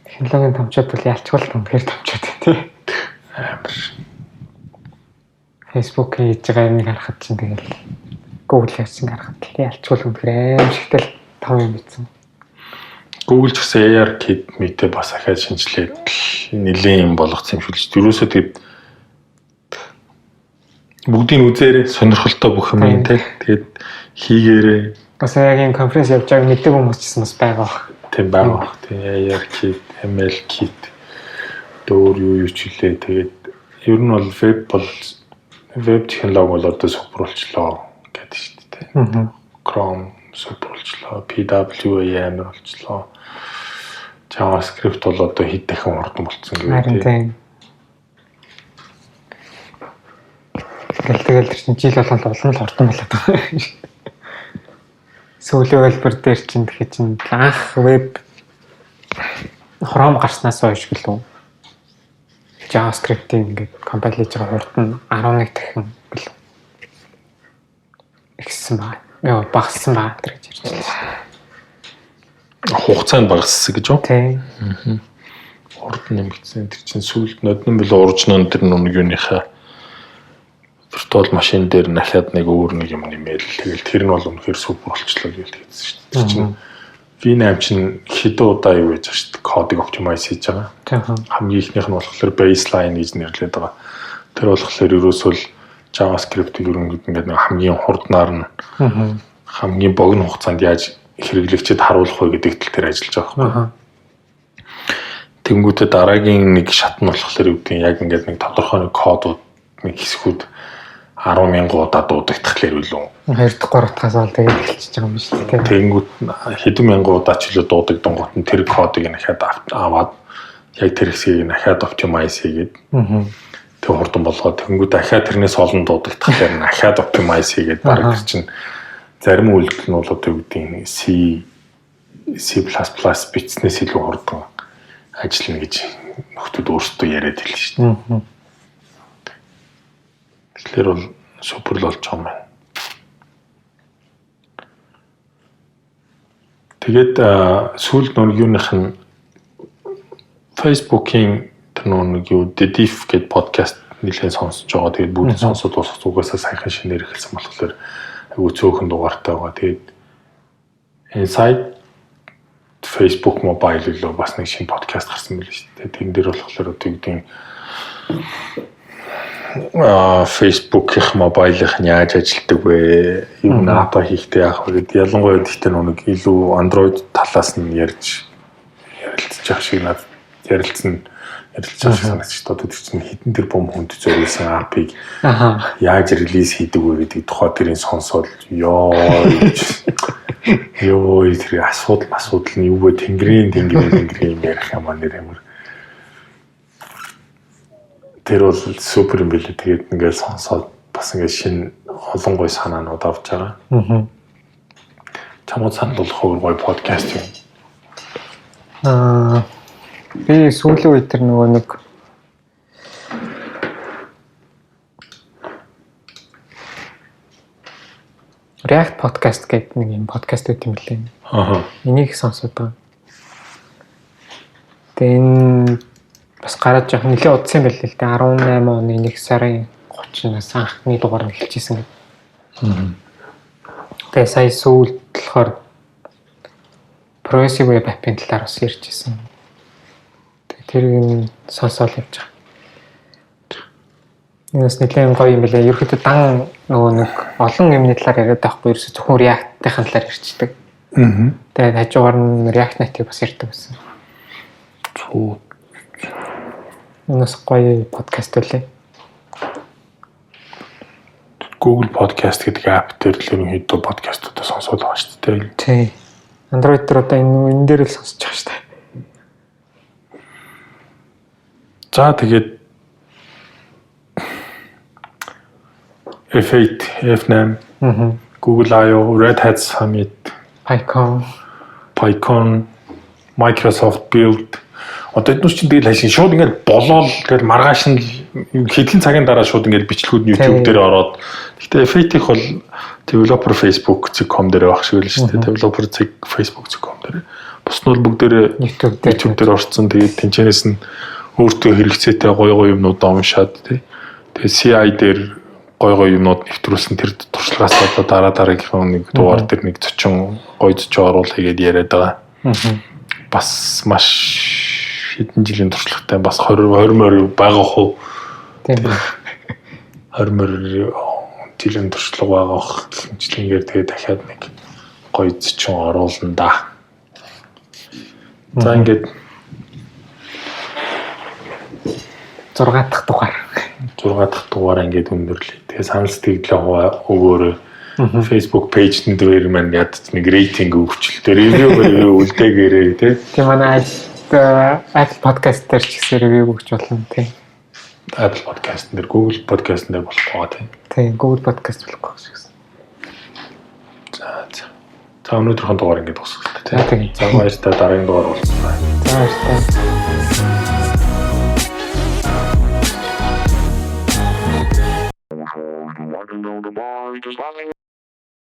Технологийн томчууд бол ялчгүй үнэхээр томчууд тий. Амар. Facebook хийж байгаа юмыг харахад чинь тэгэл Google хийж харахад ялчгүй үнэхээр аимшигтай том юм бичсэн. Google ч гэсэн ARKit мэтэй бас ахаад шинжилээд нэлээд юм болгоцсон юм шүү дээ. Юурээсөө тэгээд бүгдийг үзээрэй, сонирхолтой бүх юм тий. Тэгээд хийгээрэй. Бас яг энэ конференц явж байгааг мэддэг хүмүүс ч бас байгаа. Тийм байгаа. Тийм ARKit, MLKit дөр юу ч хэлээ. Тэгээд ер нь бол веб технологи бол одоо супруулчлаа гэдэг шүү дээ. Chrome супруулчлаа, PWA амар болчлоо. JavaScript бол одоо хэд дахин хурдан болцсон гэдэг тийм. Тэгэл чинь жил болгонд олон л хурдан болоод байгаа. Сүүлийн хэлбэр дээр чинь тэгэхээр чинь анх веб Chrome гарснаас хойш гэлөө JavaScript-ийг ингээд компайл хийж байгаа хурд нь 11 дахин гэлөө ихсэн байна. Яа багассан байна гэж ярьж байна. Хугацаанд багассан гэж үү? Тийм. Хурд нэмэгдсэн. Тэр чинь сүүлд нодны бил оригинал тэр нэг юуныхаа виртуал машин дээр дахиад нэг өөр нэг юм нэмэл. Тэгэл тэр нь бол үнэхээр супер болчлоо гэж хэлсэн шүү дээ. Тэр чинь V8 чинь хэдэн удаа юу гэж байгаа шүү дээ. Кодыг оптимайз хийж байгаа. Хамгийн ихнийх нь болохоор baseline гэж нэрлэдэг байгаа. Тэр болохоор ерөөсөө JavaScript-ийг ингээд нэг хамгийн хурднаар нь хамгийн богино хугацаанд яаж хэрэглэгчэд харуулах вэ гэдэг тал дээр ажиллаж байгаа байхгүй. Тэнгүүтээ дараагийн нэг шат нь болохоор юу гэдэг яг ингээд нэг тодорхой нэг кодууд нэг хэсгүүд 10,000 удаа дуудагдах хэлэр үлээ. 2 дахь 3 дахьаас ол тэгээд эхэлчихэж байгаа юм шүү дээ. Тэнгүүт хэдэн мянган удаа ч илүү дуудагдангууд нь тэр кодыг дахиад аваад яг тэр хэсгийг дахиад оптимайз хийгээд тэг хурдан болгоод тэнгүүт дахиад тэрнээс олон дуудагдах хэлэр дахиад оптимайз хийгээд баг тэр чинь зарим үйлдэл нь бол одоо юу гэдэг C бичснээс илүү хурдан ажиллана гэж нөхдүүд өөрсдөө яриад хэлнэ шүү дээ. Тэгэхээр бол супер л болж байгаа юм байна. Тэгээд сүүлд нэг юуных нь Facebook-ийн тэр нэг юу Dedif гэдэг подкаст нэлээд сонсож байгаа. Тэгээд бүгд сонсоод дуусах зүгээс саяхан шинээр эхэлсэн болохоор айгүй цөөхөн дугаартай байгаа. Тэгээд Inside Facebook Mobile лөө бас нэг шинэ подкаст гарсан байл шүү дээ. Тэн дээр болохоор одоо юу гэдэг Facebook-ийн мобайлынх нь яаж ажилладаг вэ? Юу ната хийхдээ яах вэ гэдэг ялангуяа гэхдээ нэг илүү Android талаас нь ярилцж байгаа шиг надад ярилцсан санагдчих. Одоо тэр чинь хитэн тэр бом хүнд зориулсан API-г яаж релиз хийдэг вэ гэдэг тухай тэрийг сонсоод ёо тэр асуудал нь юу вэ? Тэнгэрийн юм ярих юм аа нэр ямар. Тэр бол супер юм билээ. Тэгээд ингээд сонсоод бас ингээд шинэ олон гой санаанууд авч байгаа. Чамд санал болох гой подкаст юм. Би сүүлийн үед тэр нөгөө нэг React podcast гэдэг нэг юм подкаст үүд юм лээ. Энийг сонсоод байгаа. Тэгээд бас гараад жоох нэлээд удсан байл л дээ. 18 оны 1 сарын 30-наас анхны дугаар нь эхэлжсэн гэдэг. Тэгээ сая сүүлд болохоор Progressive Web App-ийн талаар бас ярьжсэн. Тэгээ тэрийг сонсоод явж байгаа. Энэс нэлээд гоё юм билээ. Ерөөхдөө дан нөгөө нэг олон юмны талаар яриад байхгүй ерөөсө зөвхөн React-ийн талаар ярьцдаг. Тэгээд хажуугаар нь React Native бас ярьдаг байсан. Энэс гоё подкаст үлээ. Google Podcast гэдэг app дээр л ерөнхийдөө подкастуудаа сонсоод байгаа шүү дээ. Тий. Android дээр одоо энэ дээр л сонсож байгаа шүү дээ. За тэгээд F8, F9, Google I/O, Red Hat Summit, PyCon, Microsoft Build. Одоо эдгээр чинь тэгэл хашийн шууд ингээд болоод тэгэл маргааш нь хэдхэн цагийн дараа шууд ингээд бичлэгүүд нь YouTube дээр ороод. Гэхдээ F8-ийнх бол developer facebook.com дээр байх шиг л шүү дээ. Developer facebook.com дээр. Бус нь бол бүгдээрээ YouTube дээр орцсон. Тэгээд тэнцэнээс нь өөртөө хэрэгцээтэй гоё юмнуудаа уншаад тий. Тэгээд CI дээр гоё юмнууд нэвтрүүлсэн тэр туршлагаас одоо дараагийнхаа нэг дугаар дээр нэг зочин гоё зочин оруулах хийгээд яриад байгаа. Бас маш хэдэн жилийн туршлагатай бас 20 морь байгаа хөө. Тийм. 20 морь жилийн туршлага байгаа хэмжлэнгээр тэгээд дахиад нэг гоё зочин оруулна да. За ингээд 6 дахь дугаар. 6 дахь дугаар ингээд өндөрлөө. Тэгээ санал сэтгэлээ өгөөрэй. Facebook page-н дээр маань ядч нэг рейтинг өгчлөлтөө ревю үлдээгээрэй тий. Тийм манай Apple podcast дээр ч гэсэн ревю өгч болно тий. Apple podcast дээр Google podcast дээр болох байгаа тий. Тий, Google podcast болох гэсэн. За өнөөдрийн дугаар ингээд дуусгах тий. За баяртай дараагийн дугаар уулзлаа. За баяртай.